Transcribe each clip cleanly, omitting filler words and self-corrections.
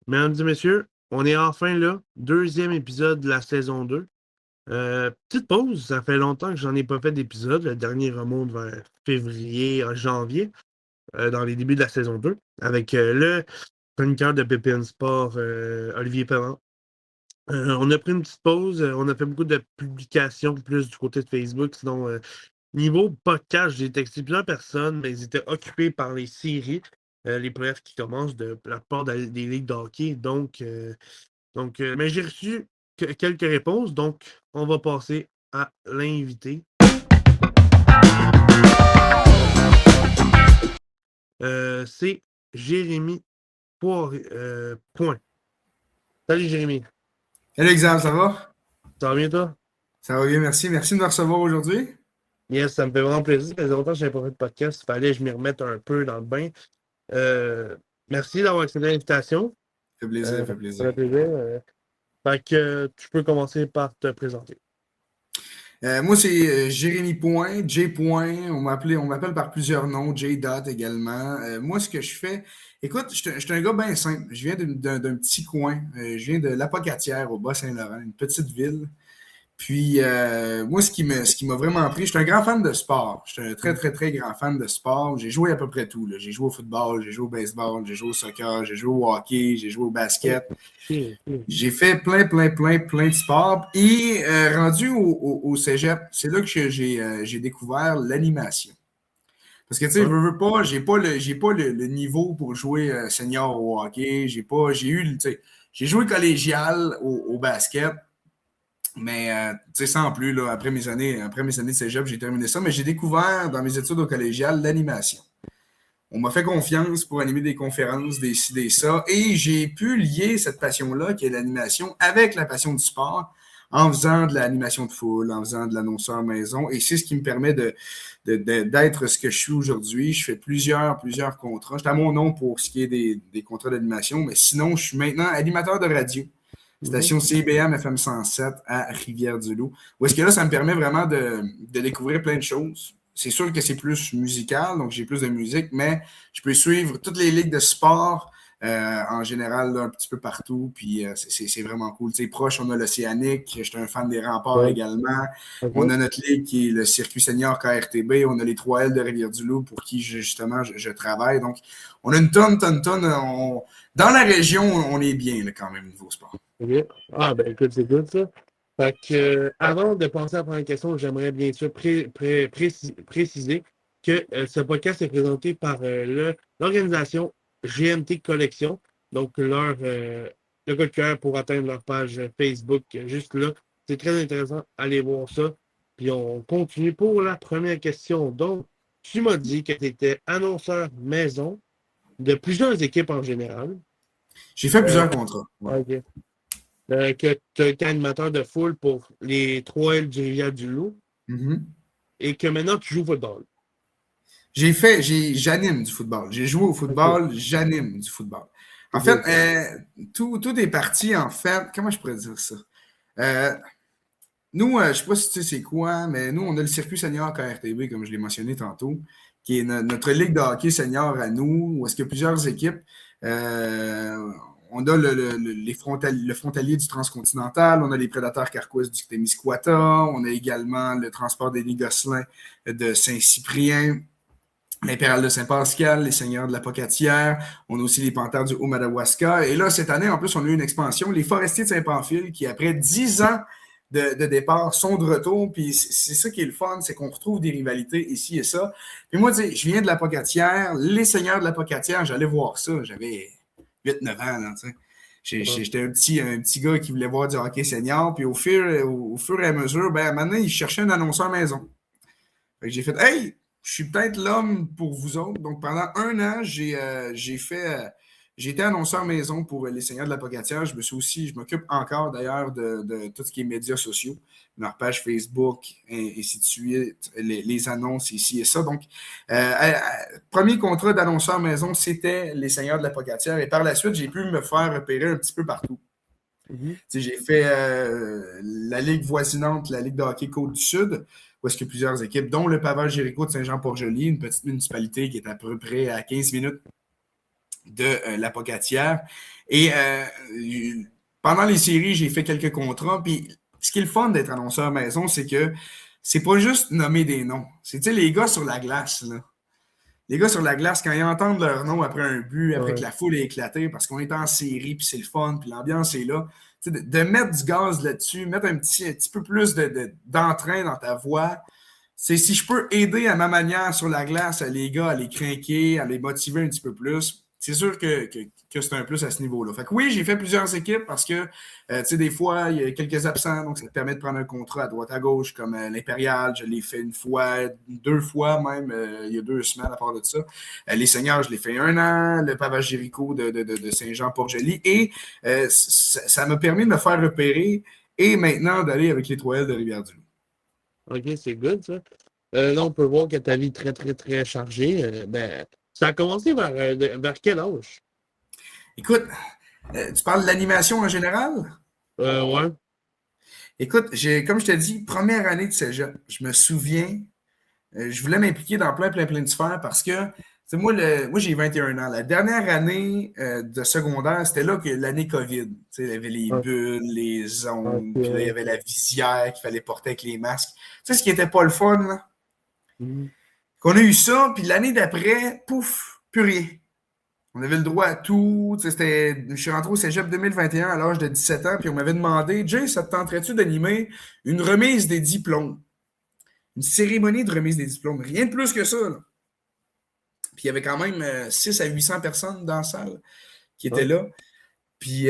Mesdames et messieurs, on est enfin là. Deuxième épisode de la saison 2. Petite pause, ça fait longtemps que j'en ai pas fait d'épisode. Le dernier remonte vers février, janvier, dans les débuts de la saison 2, avec le chroniqueur de PPN Sport, Olivier Perrin. On a pris une petite pause, on a fait beaucoup de publications plus du côté de Facebook. Sinon, niveau podcast, j'ai texté plusieurs personnes, mais ils étaient occupés par les séries, les playoffs qui commencent de la part des ligues de hockey. Donc, mais j'ai reçu quelques réponses, donc on va passer à l'invité. C'est Jérémy Point. Salut Jérémy. Salut, Xav, ça va? Ça va bien toi? Ça va bien, merci. Merci de me recevoir aujourd'hui. Yes, ça me fait vraiment plaisir. Ça faisait longtemps que je n'avais pas fait de podcast. Il fallait que je m'y remette un peu dans le bain. Euh, Merci d'avoir accepté l'invitation. Ça fait plaisir, ça fait Ça plaisir. fait plaisir. Fait que tu peux commencer par te présenter. Moi, c'est Jérémy Point, J Point. On m'appelle par plusieurs noms, J Dot également. Moi, ce que je fais, écoute, je suis un gars bien simple. Je viens d'un petit coin. Je viens de l'Apocatière au Bas-Saint-Laurent, une petite ville. Puis, moi, ce qui m'a vraiment pris, je suis un grand fan de sport. Je suis un très, très, très grand fan de sport. J'ai joué à peu près tout, là. J'ai joué au football, j'ai joué au baseball, j'ai joué au soccer, j'ai joué au hockey, j'ai joué au basket. J'ai fait plein, plein, plein, plein de sports. Et rendu au cégep, c'est là que j'ai découvert l'animation. Parce que, tu sais, Ouais. veux pas, j'ai pas le niveau pour jouer senior au hockey. Tu sais, j'ai joué collégial au basket. Mais, tu sais, sans plus, là, après mes années de cégep, j'ai terminé ça. Mais j'ai découvert dans mes études au collégial l'animation. On m'a fait confiance pour animer des conférences, des ci, des ça. Et j'ai pu lier cette passion-là, qui est l'animation, avec la passion du sport, en faisant de l'animation de foule, en faisant de l'annonceur maison. Et c'est ce qui me permet d'être ce que je suis aujourd'hui. Je fais plusieurs contrats. Je suis à mon nom pour ce qui est des contrats d'animation, mais sinon, je suis maintenant animateur de radio. Mhm. Station CBM FM 107 à Rivière-du-Loup. Où est-ce que là, ça me permet vraiment de découvrir plein de choses. C'est sûr que c'est plus musical, donc j'ai plus de musique, mais je peux suivre toutes les ligues de sport en général là, un petit peu partout. Puis c'est vraiment cool. Tu sais, proche, on a l'Océanique. Je suis un fan des remparts Ouais. également. On OK. a notre ligue qui est le circuit senior KRTB. On a les 3L de Rivière-du-Loup pour qui justement je travaille. Donc, on a une tonne. Dans la région, on est bien là, quand même niveau sport. OK. Ah, ben écoute, c'est good ça. Fait que, avant de passer à la première question, j'aimerais bien sûr préciser que ce podcast est présenté par l'organisation GMT Collection. Donc, le code QR pour atteindre leur page Facebook, juste là. C'est très intéressant. Allez voir ça. Puis on continue pour la première question. Donc, tu m'as dit que tu étais annonceur maison de plusieurs équipes en général. J'ai fait Euh, plusieurs contrats. Ouais. ok. Que tu as été animateur de foule pour les 3L du Rivière-du-Loup Mhm. et que maintenant tu joues au football. J'anime du football. J'ai joué au OK. football, j'anime du football. En C'est fait, good, ça. tout est parti, en fait, comment je pourrais dire ça? Euh, Nous, je ne sais pas si tu sais c'est quoi, mais nous, on a le circuit senior KRTB, comme je l'ai mentionné tantôt, qui est notre ligue de hockey senior à nous, où est-ce qu'il y a plusieurs équipes. Euh, on a le frontalier du transcontinental, on a les prédateurs carquois du Témiscouata, on a également le transport des Gosselin de Saint-Cyprien, l'Impérial de Saint-Pascal, les Seigneurs de la Pocatière, on a aussi les Panthères du Haut-Madawaska. Et là, cette année, en plus, on a eu une expansion, les Forestiers de Saint-Pamphile, qui, après 10 ans de départ, sont de retour. Puis c'est ça qui est le fun, c'est qu'on retrouve des rivalités ici et ça. Puis moi, tu sais, je viens de la Pocatière, les Seigneurs de la Pocatière, j'allais voir ça, j'avais 8-9 ans, là, tu sais. Ouais. J'étais un petit gars qui voulait voir du hockey senior, puis au fur et à mesure, ben, maintenant, il cherchait un annonceur maison. Fait que j'ai fait Hey, je suis peut-être l'homme pour vous autres. Donc pendant un an, j'ai été annonceur maison pour les Seigneurs de la Pocatière. Je m'occupe encore d'ailleurs de tout ce qui est médias sociaux, leur page Facebook, et ainsi de suite, les annonces ici et ça. Donc, premier contrat d'annonceur maison, c'était les Seigneurs de la Pocatière. Et par la suite, j'ai pu me faire repérer un petit peu partout. Mhm. J'ai fait la ligue voisinante, la ligue de hockey Côte-du-Sud, où est-ce qu'il y a plusieurs équipes, dont le Pavage Jéricho de Saint-Jean-Port-Joli, une petite municipalité qui est à peu près à 15 minutes de la Pocatière. Et pendant les séries, j'ai fait quelques contrats. Puis ce qui est le fun d'être annonceur maison, c'est que c'est pas juste nommer des noms. C'est, tu sais, les gars sur la glace, là. Les gars sur la glace, quand ils entendent leur nom après un but, après que Ouais. la foule est éclatée, parce qu'on est en série, puis c'est le fun, puis l'ambiance est là, tu sais, de mettre du gaz là-dessus, mettre un petit peu plus d'entrain dans ta voix, c'est si je peux aider à ma manière sur la glace à les gars à les craquer, à les motiver un petit peu plus, c'est sûr que c'est un plus à ce niveau-là. Fait que oui, j'ai fait plusieurs équipes parce que, tu sais, des fois, il y a quelques absents, donc ça te permet de prendre un contrat à droite à gauche, comme l'Impérial, je l'ai fait une fois, 2 fois même, il y a 2 semaines à part de ça. Les Seigneurs, je l'ai fait 1 an, le Pavage Jéricho de Saint-Jean-Port-Joli, et ça m'a permis de me faire repérer et maintenant d'aller avec les Trois-L de Rivière-du-Loup. OK, c'est good, ça. Là, on peut voir que ta vie est très, très, très chargée. Ben, ça a commencé vers quel âge? Écoute, tu parles de l'animation en général? Ouais. Écoute, comme je te dis, première année de cégep, je me souviens, je voulais m'impliquer dans plein de sphères parce que, tu sais, moi j'ai 21 ans. La dernière année de secondaire, c'était là que l'année COVID. Tu sais, il y avait les Ouais. bulles, les OK, ongles, puis là, il y ouais. avait la visière qu'il fallait porter avec les masques. Tu sais, ce qui était pas le fun, là, Mhm. qu'on a eu ça, puis l'année d'après, pouf, plus rien. On avait le droit à tout. Je suis rentré au cégep 2021 à l'âge de 17 ans, puis on m'avait demandé, Jay, ça te tenterait-tu d'animer une remise des diplômes? Une cérémonie de remise des diplômes. Rien de plus que ça, là. Puis il y avait quand même 600 à 800 personnes dans la salle qui étaient Ouais. là. Puis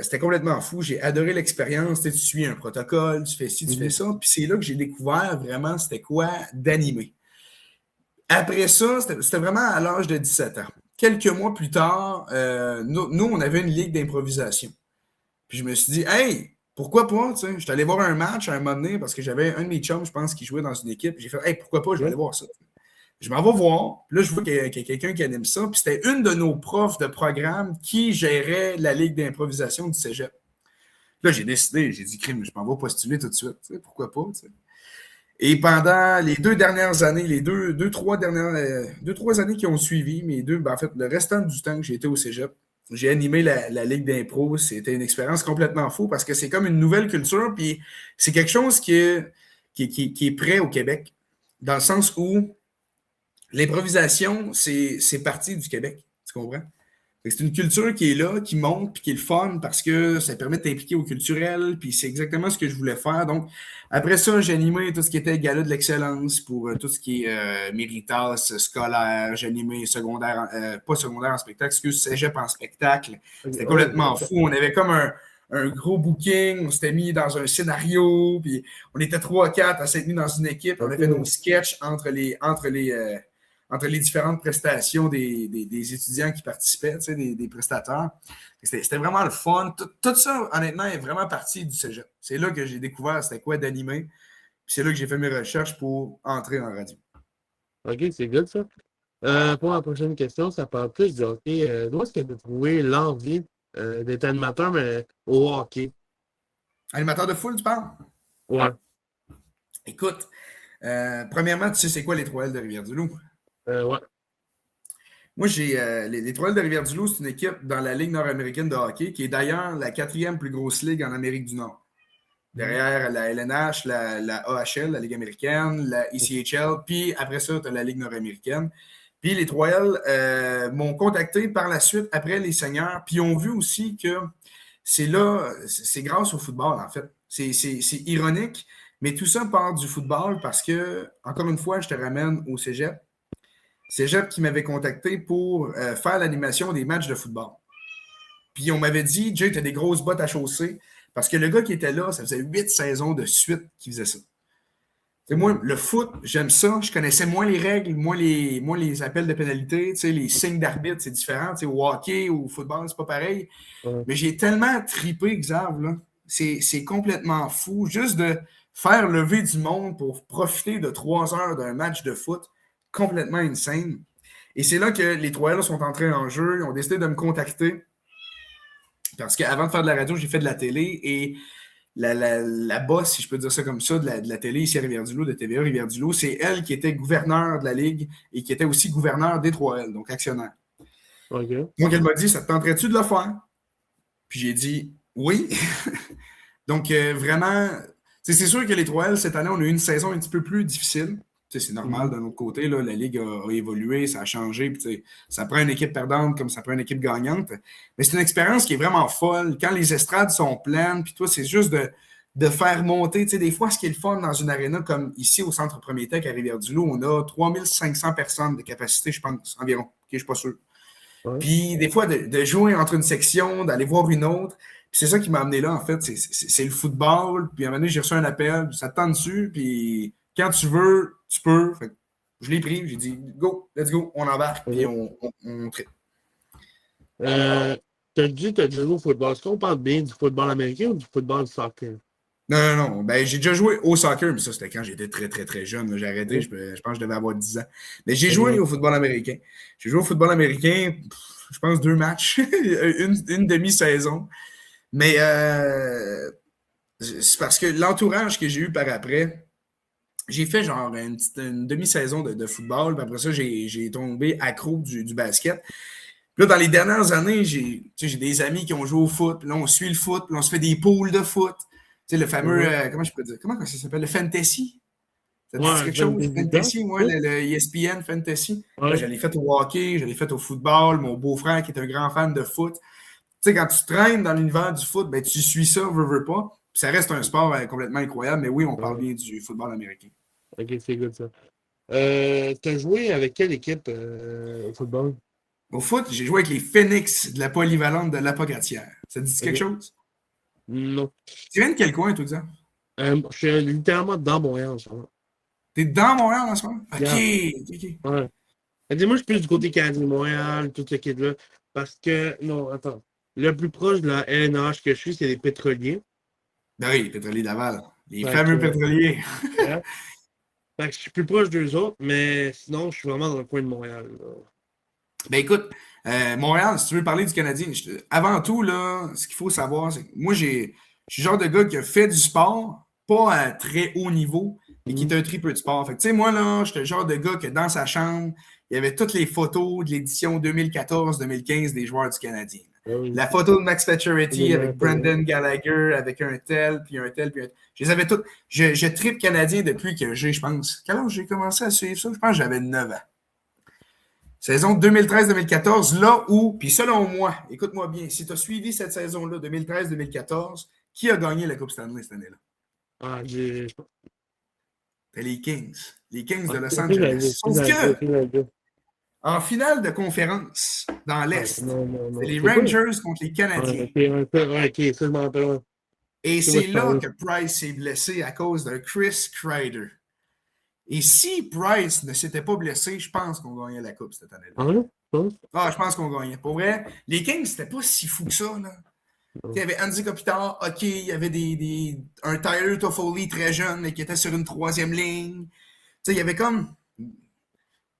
c'était complètement fou. J'ai adoré l'expérience. Tu sais, tu suis un protocole, tu fais ci, tu fais Mhm. ça. Puis c'est là que j'ai découvert vraiment c'était quoi d'animer. Après ça, c'était vraiment à l'âge de 17 ans. Quelques mois plus tard, nous, on avait une ligue d'improvisation. Puis je me suis dit, hey, pourquoi pas, tu sais? Je suis allé voir un match à un moment donné parce que j'avais un de mes chums, je pense, qui jouait dans une équipe. J'ai fait, hey, pourquoi pas, je vais aller Ouais. voir ça. Je m'en vais voir. Puis là, je vois qu'il y a quelqu'un qui anime ça. Puis c'était une de nos profs de programme qui gérait la ligue d'improvisation du cégep. Là, j'ai décidé, j'ai dit, crime, je m'en vais postuler tout de suite. Tu sais, pourquoi pas, tu sais. Et pendant les 2 dernières années, les deux, trois années qui ont suivi, ben, en fait, le restant du temps que j'ai été au cégep, j'ai animé la Ligue d'impro. C'était une expérience complètement fou parce que c'est comme une nouvelle culture, puis c'est quelque chose qui est prêt au Québec, dans le sens où l'improvisation, c'est parti du Québec. Tu comprends? C'est une culture qui est là, qui monte, puis qui est le fun parce que ça permet de t'impliquer au culturel, puis c'est exactement ce que je voulais faire. Donc, après ça, j'ai animé tout ce qui était gala de l'excellence pour tout ce qui est méritas scolaire. J'ai animé secondaire, pas secondaire en spectacle, excuse, cégep en spectacle. OK, C'était oh, complètement fou. On avait comme un gros booking, on s'était mis dans un scénario, puis on était 3 4 à s'être mis dans une équipe, on a fait nos OK. sketchs entre les différentes prestations des étudiants qui participaient, tu sais, des prestateurs. C'était vraiment le fun. Tout ça, honnêtement, est vraiment parti du cégep. C'est là que j'ai découvert c'était quoi d'animer. Puis c'est là que j'ai fait mes recherches pour entrer en radio. OK, c'est good, ça. Pour la prochaine question, ça parle plus du hockey. D'où est-ce que tu as trouvé l'envie d'être animateur, mais au hockey? Animateur de foule, tu parles? Ouais. Écoute, premièrement, tu sais c'est quoi les Trois-L de Rivière-du-Loup? Ouais. Moi, j'ai les Trois-L de Rivière-du-Loup, c'est une équipe dans la Ligue nord-américaine de hockey, qui est d'ailleurs la quatrième plus grosse ligue en Amérique du Nord. Mhm. Derrière la LNH, la AHL, la Ligue américaine, la ECHL, puis après ça, tu as la Ligue nord-américaine. Puis les Trois-L m'ont contacté par la suite après les Seigneurs, puis ont vu aussi que c'est là, c'est grâce au football, en fait. C'est ironique, mais tout ça part du football parce que, encore une fois, je te ramène au cégep. Cégep qui m'avait contacté pour faire l'animation des matchs de football. Puis on m'avait dit, Jay, tu as des grosses bottes à chausser. Parce que le gars qui était là, ça faisait 8 saisons de suite qu'il faisait ça. Moi, le foot, j'aime ça. Je connaissais moins les règles, moins les appels de pénalité, les signes d'arbitre, c'est différent. Au hockey ou au football, c'est pas pareil. Ouais. Mais j'ai tellement tripé, Xav, là. C'est complètement fou. Juste de faire lever du monde pour profiter de 3 heures d'un match de foot, complètement insane. Et c'est là que les Trois-L sont entrés en jeu. Ils ont décidé de me contacter. Parce qu'avant de faire de la radio, j'ai fait de la télé et la boss, si je peux dire ça comme ça, de la télé ici à Rivière-du-Loup, de TVA Rivière-du-Loup, c'est elle qui était gouverneure de la Ligue et qui était aussi gouverneure des Trois-L, donc actionnaire. OK. Donc, elle m'a dit, ça te tenterait-tu de le faire? Puis j'ai dit, oui. Donc, vraiment, c'est sûr que les 3L, cette année, on a eu une saison un petit peu plus difficile. C'est normal, Mhm. d'un autre côté, là, la Ligue a évolué, ça a changé. Puis, ça prend une équipe perdante comme ça prend une équipe gagnante. Mais c'est une expérience qui est vraiment folle. Quand les estrades sont pleines, puis toi, c'est juste de faire monter. Des fois, ce qui est le fun dans une aréna comme ici au Centre Premier Tech à Rivière-du-Loup, on a 3500 personnes de capacité, je pense, environ. OK, je ne suis pas sûr. Ouais. Puis des fois, de jouer entre une section, d'aller voir une autre. Puis c'est ça qui m'a amené là, en fait. C'est le football. Puis à un moment donné, j'ai reçu un appel, ça te tente dessus. Puis quand tu veux, tu peux. Fait que je l'ai pris, j'ai dit, go, let's go, on embarque, puis OK. on traite. T'as dit que tu as joué au football. Est-ce qu'on parle bien du football américain ou du football soccer? Non, non, non. Ben, j'ai déjà joué au soccer, mais ça, c'était quand j'étais très, très, très jeune. J'ai arrêté, OK. je pense que je devais avoir 10 ans. Mais j'ai joué OK. au football américain. J'ai joué au football américain, je pense, 2 matchs, une demi-saison. Mais c'est parce que l'entourage que j'ai eu par après, j'ai fait genre une demi-saison de football, puis après ça, j'ai tombé accro du basket. Puis là, dans les dernières années, j'ai des amis qui ont joué au foot, puis là, on suit le foot, puis là, on se fait des poules de foot. Tu sais, le fameux, Mhm. comment je peux dire, comment ça s'appelle? Le fantasy? Ça te dit Ouais, quelque je donne chose? des temps. Fantasy, ouais, le ESPN Fantasy. Là, je Ouais. l'ai fait au hockey, je l'ai fait au football. Mon beau-frère, qui est un grand fan de foot, tu sais, quand tu traînes dans l'univers du foot, ben, tu suis ça, veux pas. Puis ça reste un sport complètement incroyable, mais oui, on parle Ouais. bien du football américain. OK, c'est good ça. T'as joué avec quelle équipe au football? Au foot, j'ai joué avec les Phoenix de la polyvalente de l'Apocatière. Ça te dit quelque OK. chose? Non. Tu viens de quel coin, toi, ça? Je suis littéralement dans Montréal en ce moment. T'es dans Montréal en ce moment? OK, Yeah. OK. Ouais. Dis-moi, je suis plus du côté Canadien Montréal, toute cette kit-là. Parce que, non, attends. Le plus proche de la LNH que je suis, c'est les pétroliers. Ben oui, les pétroliers Laval. Les Fait que, fameux pétroliers. yeah. Fait que je suis plus proche d'eux autres, mais sinon, je suis vraiment dans le coin de Montréal, là. Ben écoute, Montréal, si tu veux parler du Canadien, avant tout, là, ce qu'il faut savoir, c'est que moi, je suis le genre de gars qui a fait du sport, pas à très haut niveau, mais qui est Mhm. un tripeux de sport. Fait que, tu sais, moi, là, j'étais le genre de gars que dans sa chambre, il y avait toutes les photos de l'édition 2014-2015 des joueurs du Canadien. Ah oui. La photo de Max Pacioretty Évidemment, avec c'est vrai. Brendan Gallagher, avec un tel, puis un tel, puis un tel. Je les avais toutes. Je tripe Canadien depuis que j'ai, je pense. Quel âge j'ai commencé à suivre ça? Je pense que j'avais 9 ans. Saison 2013-2014, là où, puis selon moi, écoute-moi bien, si tu as suivi cette saison-là, 2013-2014, qui a gagné la Coupe Stanley cette année-là? Ah, C'était les Kings. Les Kings ah, de Los c'est ça, Angeles. c'est Sauf que, ça. en finale de conférence, dans Ah, l'Est, non, non, c'est non. les C'est quoi? Rangers contre les Ouais, Canadiens. ok, ok, ça, je m'en rappelle. Ouais. Et C'est moi, c'est je là parlais. que Price s'est blessé à cause de Chris Kreider. Et si Price ne s'était pas blessé, je pense qu'on gagnait la Coupe cette année-là. Ah, ouais? Ça? Ah, je pense qu'on gagnait. Pour vrai, les Kings, c'était pas si fou que ça, là. Il y Non. avait Andy Kopitar, OK, il y avait un Tyler Toffoli très jeune, mais qui était sur une troisième ligne. Il y avait comme.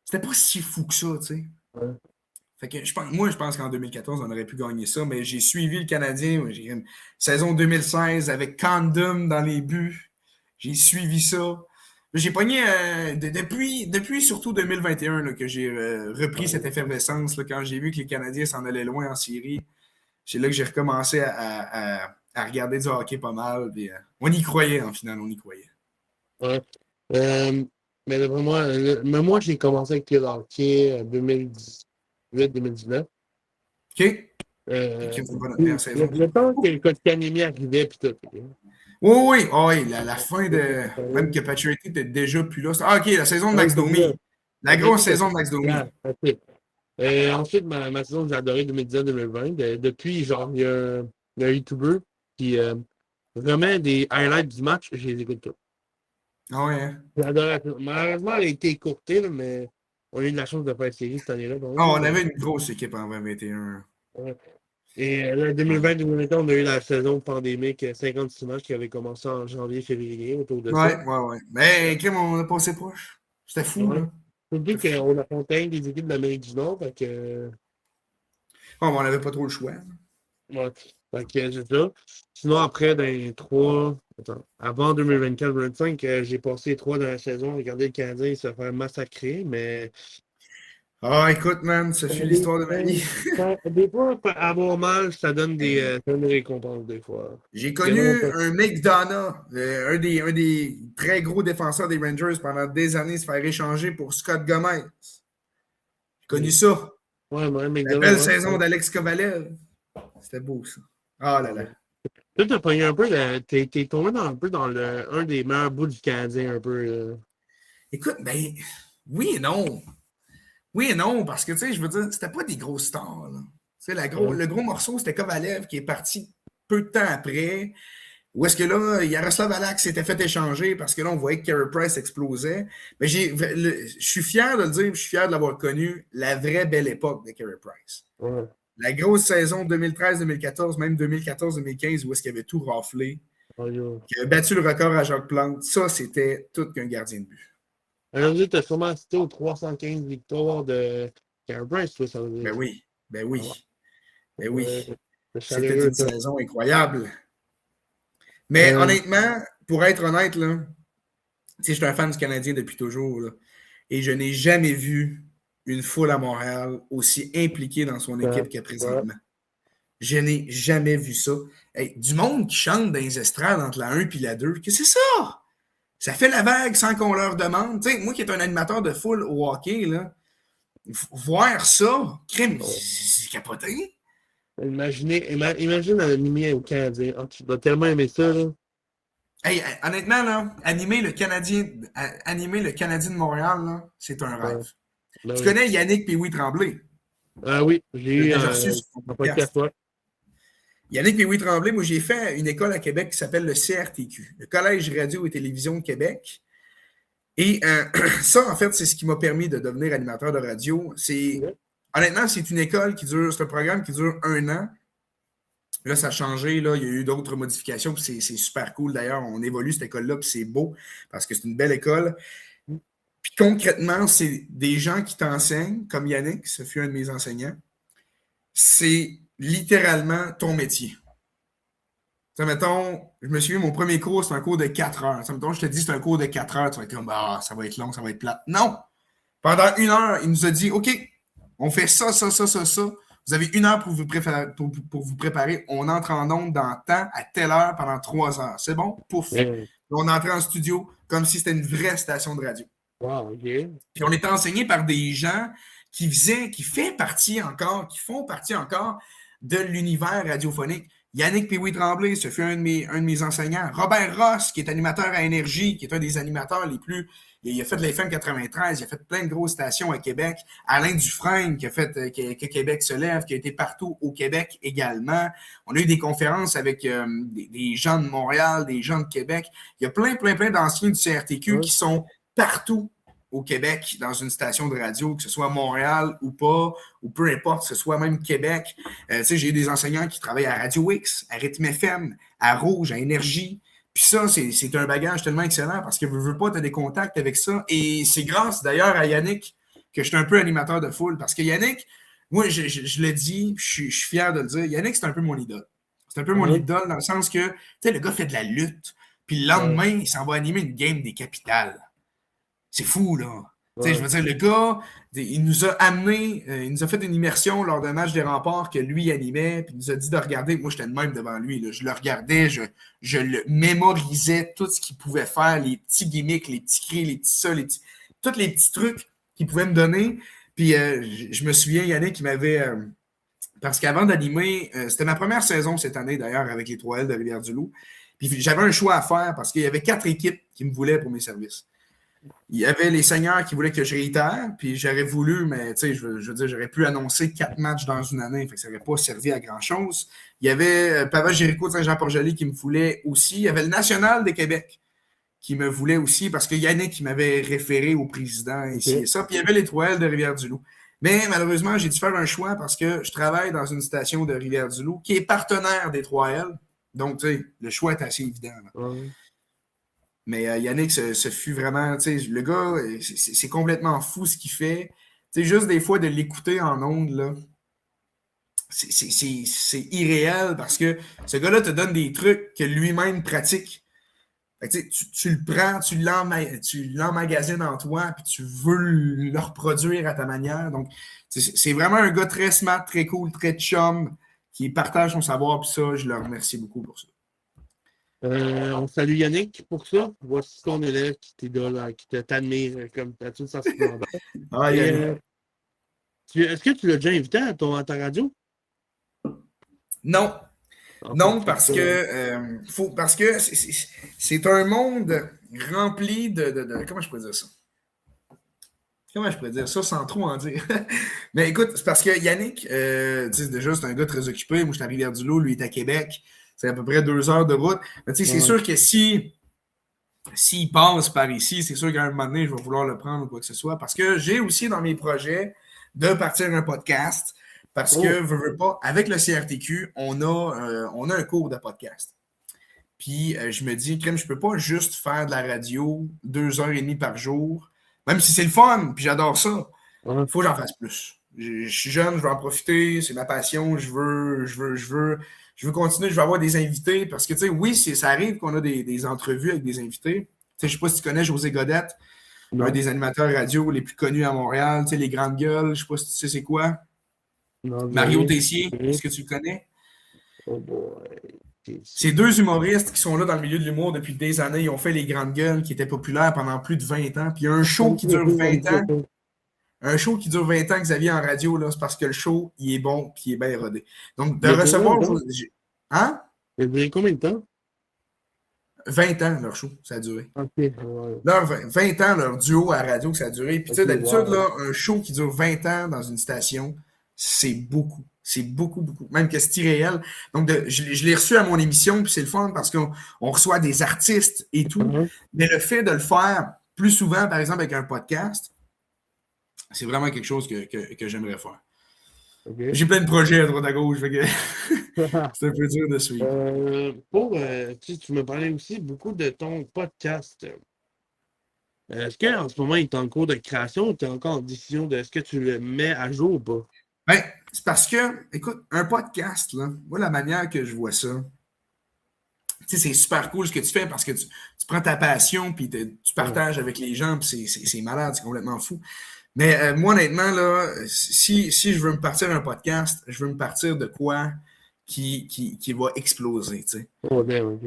C'était pas si fou que ça, tu sais. Ouais. Fait que moi, je pense qu'en 2014, on aurait pu gagner ça, mais j'ai suivi le Canadien. J'ai une saison 2016 avec Condom dans les buts. J'ai suivi ça. J'ai pogné depuis surtout 2021 là, que j'ai repris cette effervescence là, quand j'ai vu que les Canadiens s'en allaient loin en série. C'est là que j'ai recommencé à regarder du hockey pas mal. Puis, on y croyait en finale, on y croyait. Ouais. Euh, mais d'après moi, mais moi, j'ai commencé avec le hockey en 2018-2019. OK? Euh, C'est pas notre meilleure saison. le temps que le Kotkaniemi arrivait, puis tout. Ok. Oui, oui, oh, oui, la fin de. Même que Patrick était déjà plus là. Ah, OK, la saison de Ouais, Max c'est ça. Domi. La Après grosse ça, saison de Max Domi. yeah, ok. Ensuite, ma saison que j'ai adorée 2019-2020, depuis, genre, il y a un YouTuber qui remet des highlights du match, je les écoute tous. Ah ouais, hein? J'ai adoré ça. Malheureusement, elle a été écourtée, là, mais on a eu de la chance de faire la série cette année-là. Donc, Ah, là, on avait une grosse équipe en 2021. ouais. Et là, 2020-2021, on a eu la saison pandémique, 56 matchs qui avait commencé en janvier-février, autour de ça. Ouais, ouais, ouais. Mais, crème, on a passé proche. C'était fou, Ouais. là. Faut dire C'était fou. qu'on affrontait des équipes de l'Amérique du Nord, fait que, Ah, mais on n'avait pas trop le choix. ouais. Fait que c'est ça. Sinon, après, dans les trois, attends, avant 2024-2025, j'ai passé les trois dans la saison, regarder le Canadien se faire massacrer, mais Ah, écoute, man, ce fut Des, l'histoire de ma vie. des fois, avoir mal, ça donne des récompenses, des fois. J'ai Il y en a connu pas. un McDonough, un des très gros défenseurs des Rangers pendant des années, se faire échanger pour Scott Gomez. J'ai connu ça. Ouais, ouais, La belle McDonald's, saison ouais. d'Alex Kovalev. C'était beau, ça. Ah là là. Ouais. Toi, t'as pogné un peu, t'es tombé un peu dans un des meilleurs bouts du Canadien, un peu. Là. Écoute, ben, oui et non. Oui et non, parce que, tu sais, je veux dire, c'était pas des grosses stars, là. Tu sais, Ouais. le gros morceau, c'était Kovalev qui est parti peu de temps après. Où est-ce que là, Yaroslav Alak s'était fait échanger parce que là, on voyait que Carey Price explosait. Mais je suis fier de le dire, je suis fier de l'avoir connu, la vraie belle époque de Carey Price. Ouais. La grosse saison 2013-2014, même 2014-2015, où est-ce qu'il avait tout raflé, Ouais, yo. qui avait battu le record à Jacques Plante, ça, c'était tout qu'un gardien de but. Alors, tu as sûrement assisté aux 315 victoires de Carey Price, toi, ça veut Ben dire. oui, ben Ah ouais. oui, ben Ouais, oui. c'est C'était chaleureux, une ça. saison incroyable. Mais Euh, honnêtement, pour être honnête, là, tu sais, je suis un fan du Canadien depuis toujours, là, et je n'ai jamais vu une foule à Montréal aussi impliquée dans son ouais, équipe que ouais. présentement. Je n'ai jamais vu ça. Hey, du monde qui chante dans les estrades entre la 1 et la 2, qu'est-ce que c'est ça? Ça fait la vague sans qu'on leur demande. Tu sais, moi qui est un animateur de foule au hockey, là, voir ça, crime, Ouais. c'est capoté. Imagine animer au Canadien. Ah, tu dois tellement aimer ça, là. Hey, honnêtement, là, animer le Canadien de Montréal, là, c'est un Ouais. rêve. Ben Tu oui. connais Yannick Puis Tremblay? Ah oui, j'ai Je l'ai eu déjà reçu sur son un podcast, podcast. ouais. Yannick Puis Tremblay, moi j'ai fait une école à Québec qui s'appelle le CRTQ, le Collège Radio et Télévision de Québec. Et ça, en fait, c'est ce qui m'a permis de devenir animateur de radio. Ouais. Honnêtement, c'est une école c'est un programme qui dure 1 an. Là, ça a changé, là, il y a eu d'autres modifications, puis c'est super cool d'ailleurs. On évolue cette école-là, puis c'est beau parce que c'est une belle école. Puis concrètement, c'est des gens qui t'enseignent, comme Yannick, ce fut un de mes enseignants. C'est littéralement ton métier. Ça, mettons, je me souviens, mon premier cours, c'est un cours de 4 heures. Ça, mettons, je te dis, c'est un cours de 4 heures. Tu vas être comme, ah, ça va être long, ça va être plat. Non! Pendant 1 heure, il nous a dit, OK, on fait ça, ça, ça, ça, ça. Vous avez 1 heure pour vous préparer. On entre en onde dans temps, à telle heure, pendant 3 heures. C'est bon? Pouf. Ouais. On entrait en studio comme si c'était une vraie station de radio. Wow, OK. Puis on était enseigné par des gens qui font partie encore de l'univers radiophonique. Yannick Puis Tremblay, ce fut un de mes enseignants. Robert Ross, qui est animateur à Énergie, qui est un des animateurs les plus. Il a fait de l'FM 93, il a fait plein de grosses stations à Québec. Alain Dufresne, qui a fait que Québec se lève, qui a été partout au Québec également. On a eu des conférences avec des gens de Montréal, des gens de Québec. Il y a plein, plein, plein d'anciens du CRTQ Ouais. qui sont partout au Québec dans une station de radio, que ce soit à Montréal ou pas, ou peu importe, que ce soit même Québec. Tu sais, j'ai eu des enseignants qui travaillent à Radio X, à Rythme FM, à Rouge, à Énergie. Puis ça, c'est un bagage tellement excellent parce que veux pas, tu as des contacts avec ça. Et c'est grâce d'ailleurs à Yannick que je suis un peu animateur de foule. Parce que Yannick, moi, je le dis, je suis fier de le dire, Yannick, c'est un peu mon idole. C'est un peu mon Ouais. idole dans le sens que, tu sais, le gars fait de la lutte. Puis le Ouais. lendemain, il s'en va animer une game des capitales. C'est fou, là. Tu sais, je Ouais. veux dire, le gars, il nous a amené, il nous a fait une immersion lors d'un match des remparts que lui animait, puis il nous a dit de regarder. Moi, j'étais de même devant lui, là. Je le regardais, je le mémorisais, tout ce qu'il pouvait faire, les petits gimmicks, les petits cris, les petits ça, tous les petits trucs qu'il pouvait me donner. Puis je me souviens, Yannick, qui m'avait. Parce qu'avant d'animer, c'était ma première saison cette année, d'ailleurs, avec les 3L de Rivière-du-Loup. Puis j'avais un choix à faire parce qu'il y avait 4 équipes qui me voulaient pour mes services. Il y avait les seigneurs qui voulaient que je réitère, puis j'aurais voulu, mais tu sais, je veux dire, j'aurais pu annoncer 4 matchs dans une année, fait que ça n'aurait pas servi à grand-chose. Il y avait Pavage Jéricho de Saint-Jean-Port-Joli qui me voulait aussi. Il y avait le National de Québec qui me voulait aussi, parce que Yannick qui m'avait référé au président ici et OK. ça. Puis il y avait l'Étoile de Rivière-du-Loup. Mais malheureusement, j'ai dû faire un choix parce que je travaille dans une station de Rivière-du-Loup qui est partenaire des 3L. Donc, tu sais, le choix est assez évident, là. Ouais. Mais Yannick, ce fut vraiment, tu sais, le gars, c'est complètement fou ce qu'il fait. Tu sais, juste des fois de l'écouter en ondes, là, c'est irréel parce que ce gars-là te donne des trucs que lui-même pratique. Fait que, tu le prends, tu l'emmagasines en toi, puis tu veux le reproduire à ta manière. Donc, c'est vraiment un gars très smart, très cool, très chum, qui partage son savoir, puis ça, je le remercie beaucoup pour ça. On salue Yannick pour ça. Voici ton élève qui t'idole, qui t'admire comme tu toute sa splendeur. Ah, Et, Yannick. est-ce que tu l'as déjà invité à ta radio? Non. En Non, fait, parce que, parce que c'est un monde rempli de. Comment je pourrais dire ça? Comment je pourrais dire ça sans trop en dire? Mais écoute, c'est parce que Yannick, déjà, c'est un gars très occupé. Moi, je suis à Rivière-du-Loup, lui, il est à Québec. C'est à peu près 2 heures de route. Mais tu sais, c'est ouais. sûr que s'il passe par ici, c'est sûr qu'à un moment donné, je vais vouloir le prendre ou quoi que ce soit. Parce que j'ai aussi dans mes projets de partir un podcast. Parce que, Oh, veux pas, avec le CRTQ, on a un cours de podcast. Puis je me dis, crème, je peux pas juste faire de la radio 2 heures et demie par jour. Même si c'est le fun, puis j'adore ça. ouais. Il faut que j'en fasse plus. Je suis jeune, je veux en profiter, c'est ma passion, je veux continuer, je veux avoir des invités. Parce que, tu sais, oui, ça arrive qu'on a des entrevues avec des invités. Tu sais, je sais pas si tu connais José Godette, un Non, des animateurs radio les plus connus à Montréal, tu sais, les grandes gueules, je sais pas si tu sais c'est quoi. non, dis Mario rien. Tessier, est-ce que tu le connais? Oh boy. C'est deux humoristes qui sont là dans le milieu de l'humour depuis des années. Ils ont fait les grandes gueules qui étaient populaires pendant plus de 20 ans. Puis il y a un show qui dure 20 ans. Un show qui dure 20 ans, Xavier, en radio, là, c'est parce que le show, il est bon puis il est bien rodé. Donc, de Il y a combien recevoir. de temps? Hein? Il y a duré combien de temps? 20 ans, leur show, ça a duré. Ok, ouais. Leur 20 ans, leur duo à radio que ça a duré. Puis, tu Ok, sais, d'habitude, wow. là, un show qui dure 20 ans dans une station, c'est beaucoup. C'est beaucoup, beaucoup. Même que c'est irréel. Donc, je l'ai reçu à mon émission, puis c'est le fun parce qu'on reçoit des artistes et tout. Uh-huh. Mais le fait de le faire plus souvent, par exemple, avec un podcast, c'est vraiment quelque chose que j'aimerais faire. Ok. J'ai plein de projets à droite à gauche, fait que c'est un peu dur de suivre. Tu me parlais aussi beaucoup de ton podcast. Est-ce qu'en ce moment, il est en cours de création ou tu es encore en décision de est-ce que tu le mets à jour ou pas? Ben, c'est parce que, écoute, un podcast, là, moi, la manière que je vois ça, tu sais, c'est super cool ce que tu fais parce que tu prends ta passion puis tu Ouais. partages avec les gens, puis c'est malade, c'est complètement fou. Mais moi, honnêtement, là, si je veux me partir un podcast, je veux me partir de quoi qui va exploser, tu sais. Oh, damn, ok.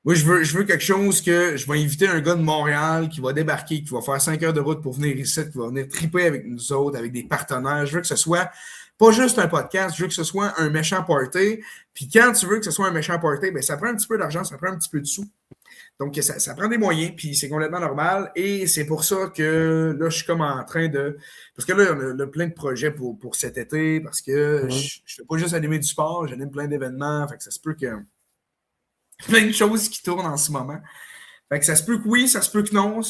Moi, je veux quelque chose que je vais inviter un gars de Montréal qui va débarquer, qui va faire 5 heures de route pour venir ici, qui va venir triper avec nous autres, avec des partenaires. Je veux que ce soit pas juste un podcast, je veux que ce soit un méchant party. Puis quand tu veux que ce soit un méchant party, ben, ça prend un petit peu d'argent, ça prend un petit peu de sous. Donc, ça prend des moyens, puis c'est complètement normal. Et c'est pour ça que là, je suis comme en train de. Parce que là, on a plein de projets pour cet été, parce que Ouais. je ne fais pas juste animer du sport, j'anime plein d'événements. Fait que ça se peut que plein de choses qui tournent en ce moment. Fait que ça se peut que oui, ça se peut que non.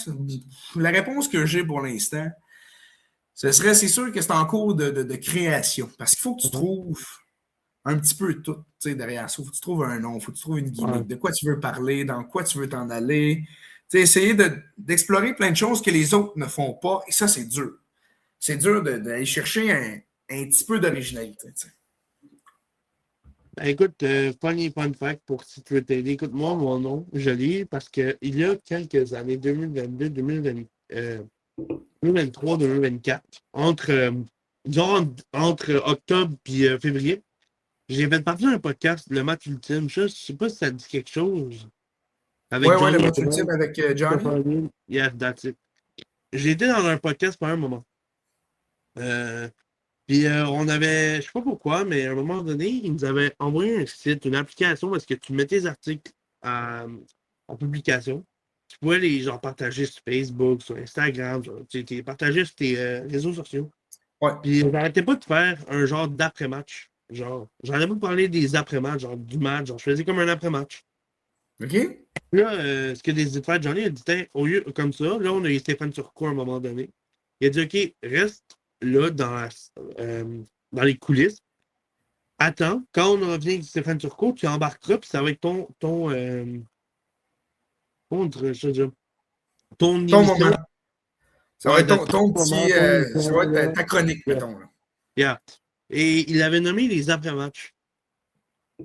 La réponse que j'ai pour l'instant, c'est sûr que c'est en cours de création. Parce qu'il faut que tu trouves un petit peu tout derrière ça. Il faut que tu trouves un nom, il faut que tu trouves une Ouais. gimmick, de quoi tu veux parler, dans quoi tu veux t'en aller. Essayer d'explorer plein de choses que les autres ne font pas. Et ça, c'est dur. C'est dur d'aller chercher un petit peu d'originalité. Ben, écoute, funny fun fact pour si tu veux t'aider. Écoute, moi, mon nom, je l'ai parce qu'il y a quelques années, 2022, 2020, 2023, 2024, disons, entre octobre et février, j'ai fait partie d'un podcast, Le Match Ultime. Je sais pas si ça te dit quelque chose. Ouais, Avec ouais, le Johnny match Lemon, ultime avec Johnny. Stefan Hill. Yeah, that's it. J'ai été dans un podcast pendant un moment. Puis on avait, je sais pas pourquoi, mais à un moment donné, ils nous avaient envoyé un site, une application où est-ce que tu mets tes articles en publication. Tu pouvais les genre partager sur Facebook, sur Instagram, tu partager sur tes réseaux sociaux. Ouais. Puis j'arrêtais pas de faire un genre d'après-match. Genre, j'arrêtais pas de parler des après-matchs, genre du match, genre je faisais comme un après-match. OK? Puis là, ce que décidé de faire, Johnny a dit, tiens, au lieu comme ça, là, on a eu Stéphane Turcot à un moment donné. Il a dit, OK, reste là dans les coulisses. Attends, quand on revient avec Stéphane Turcot, tu embarqueras, puis ça va être ton Ton émission. moment. Ça va Ouais, être ton moment, petit. ton Ça va émission, être là. ta chronique, Yeah. mettons. Là. Yeah. Et il avait nommé les après-matchs.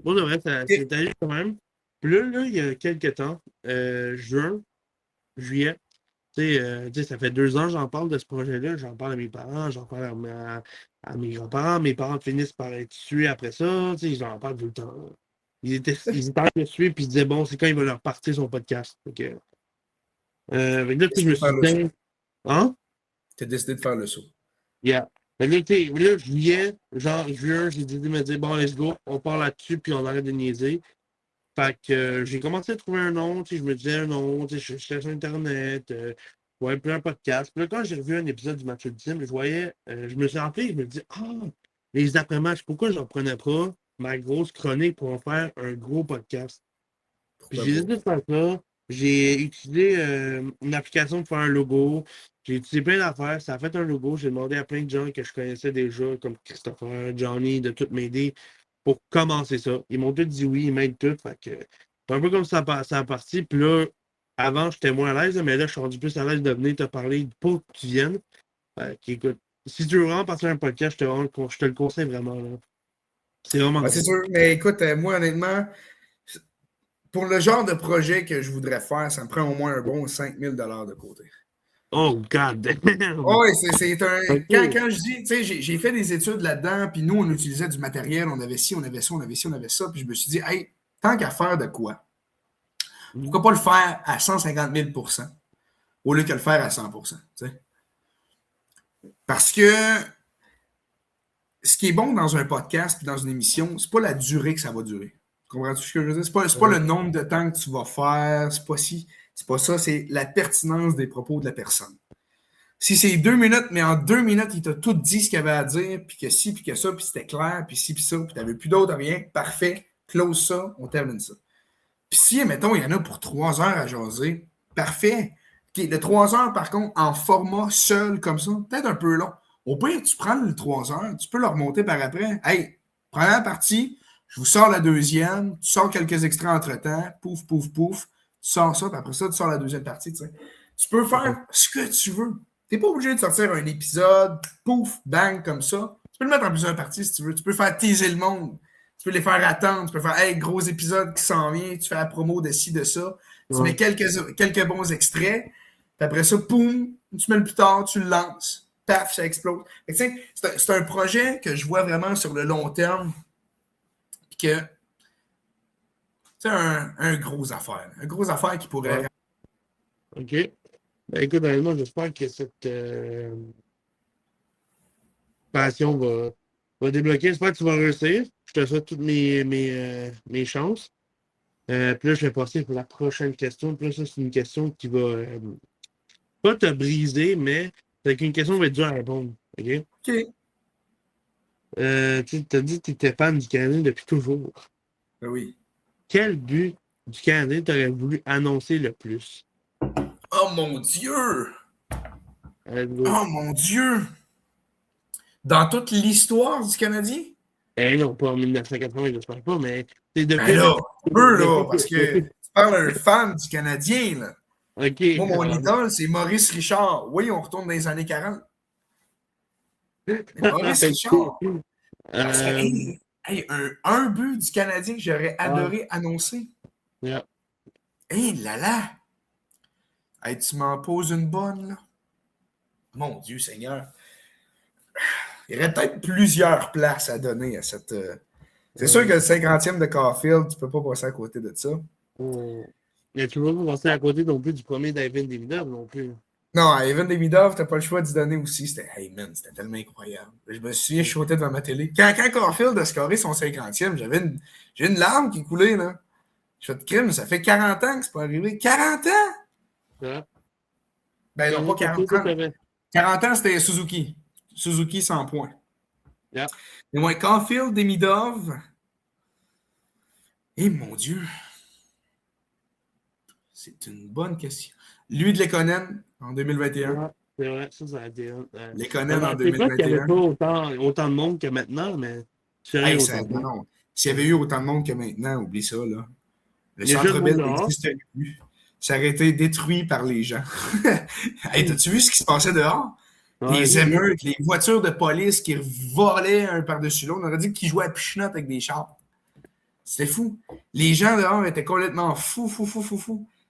Bon, de vrai, OK. c'était juste quand même. Puis là, il y a quelques temps, juin, juillet, tu sais, ça fait 2 ans que j'en parle de ce projet-là. J'en parle à mes parents, j'en parle à mes grands-parents. Mes parents finissent par être tués après ça. Tu sais, j'en parle tout le temps. Ils étaient en train de suivre, puis ils se disaient, bon, c'est quand il va leur partir son podcast. Fait que là, tu sais, je Décidé me de faire suis le saut. dit, hein? Tu as décidé de faire le saut. Yeah. Fait que là, tu sais, là, juillet, genre, juin, j'ai décidé de me dire, bon, let's go, on part là-dessus, puis on arrête de niaiser. Fait que j'ai commencé à trouver un nom, tu sais, je me disais un nom, tu sais, je cherchais sur Internet, je voyais plein de podcasts. Puis là, quand j'ai revu un épisode du match ultime, je voyais, je me suis rappelé, je me dis, ah, les après-matchs, pourquoi je ne prenais pas ma grosse chronique pour en faire un gros podcast? Puis Pourquoi j'ai pas? décidé de faire ça. J'ai utilisé une application pour faire un logo. J'ai utilisé plein d'affaires. Ça a fait un logo. J'ai demandé à plein de gens que je connaissais déjà, comme Christopher, Johnny, de tout m'aider pour commencer ça. Ils m'ont tous dit oui, ils m'aident tout. Fait que c'est un peu comme ça a parti. Puis là, avant, j'étais moins à l'aise, mais là, je suis rendu plus à l'aise de venir te parler pour que tu viennes. Fait que, écoute, si tu veux vraiment partir un podcast, je te le conseille vraiment, là. C'est vraiment Ouais, c'est cool. sûr. Mais écoute, moi, honnêtement, pour le genre de projet que je voudrais faire, ça me prend au moins un bon 5 000 $ de côté. Oh, God damn! Oh, oui, c'est un. OK. Quand je dis, tu sais, j'ai fait des études là-dedans, puis nous, on utilisait du matériel, on avait ci, on avait ça, on avait ci, on avait ça, puis je me suis dit, hey, tant qu'à faire de quoi, pourquoi pas le faire à 150 000 % au lieu que le faire à 100 %, tu sais? Parce que ce qui est bon dans un podcast puis dans une émission, c'est pas la durée que ça va durer. Tu comprends-tu ce que je veux dire? C'est pas le nombre de temps que tu vas faire, c'est pas ça, c'est la pertinence des propos de la personne. Si c'est 2 minutes, mais en 2 minutes, il t'a tout dit ce qu'il avait à dire, puis que ci, puis que ça, puis c'était clair, puis ci, puis ça, puis t'avais plus d'autre rien, parfait, close ça, on termine ça. Puis si, mettons, il y en a pour 3 heures à jaser, parfait. OK, le 3 heures, par contre, en format seul comme ça, peut-être un peu long. Au pire, tu prends le 3 heures, tu peux le remonter par après. Hey, première partie, je vous sors la deuxième, tu sors quelques extraits entre-temps, pouf, pouf, pouf, tu sors ça, puis après ça, tu sors la deuxième partie. Tu sais. Tu peux faire ce que tu veux. Tu n'es pas obligé de sortir un épisode, pouf, bang, comme ça. Tu peux le mettre en plusieurs parties si tu veux. Tu peux faire teaser le monde. Tu peux les faire attendre. Tu peux faire, hey, gros épisode qui s'en vient. Tu fais la promo de ci, de ça. Tu mets Ouais. quelques bons extraits. Puis après ça, poum, une semaine plus tard, tu le lances. Paf, ça explose. C'est un projet que je vois vraiment sur le long terme. Puis que c'est un gros affaire. Un gros affaire qui pourrait. Ouais. OK. Ben, écoute, honnêtement, j'espère que cette passion va débloquer. J'espère que tu vas réussir. Je te souhaite toutes mes chances. Puis là, je vais passer pour la prochaine question. Puis là, ça, c'est une question qui va pas te briser, mais c'est une question qui va être dure à répondre. OK? OK. Tu as dit que tu étais fan du Canadien depuis toujours. Ben oui. Quel but du Canadien t'aurais voulu annoncer le plus? Oh mon Dieu! Let's go. Oh mon Dieu! Dans toute l'histoire du Canadien? Eh non, pas en 1980, j'espère pas, mais c'est Ben depuis, là, un peu, là, parce que depuis- tu parles d'un fan du Canadien, là. OK. Moi, mon idole, c'est Maurice Richard. Oui, on retourne dans les années 40. Mais Maurice Richard, ça serait Euh, hey, un but du Canadien que j'aurais ouais, adoré annoncer. yeah. Hé là là! Hey, tu m'en poses une bonne, là. Mon Dieu Seigneur. Il y aurait peut-être plusieurs places à donner à cette. C'est sûr Ouais. que le 50e de Caulfield, tu peux pas passer à côté de ça. Mais tu vas pas passer à côté non plus du premier d'Ivan Davidov non plus. Non, à Evan Demidov, t'as pas le choix d'y donner aussi. C'était, hey man, c'était tellement incroyable. Je me souviens, je sautais devant ma télé. Quand Caulfield a scoré son 50e, j'ai une larme qui coulait, là. Je fais de crime, ça fait 40 ans que c'est pas arrivé. 40 ans? Ouais. Ben non, pas Dernier 40 papier, ça, ans. 40 ans, c'était Suzuki. Suzuki 100 points. Yeah. Mais moi, Caulfield, Demidov, eh mon Dieu, c'est une bonne question. Lui de Lekonen en 2021. Ouais, c'est vrai, ça a été. Lekonen en C'est pas qu'il n'y avait 2021. pas autant de monde que maintenant, mais c'est rien Hey, autant de non, monde. non. S'il y avait eu autant de monde que maintenant, oublie ça, là. Le Il y a juste Centre de monde Bell dehors. n'existe plus. Ça aurait été détruit par les gens. Hey, t'as-tu vu ce qui se passait dehors? Ouais, Les j'ai vu. émeutes, les voitures de police qui volaient un par-dessus l'autre. On aurait dit qu'ils jouaient à pichenotte avec des chars. C'était fou. Les gens dehors étaient complètement fous.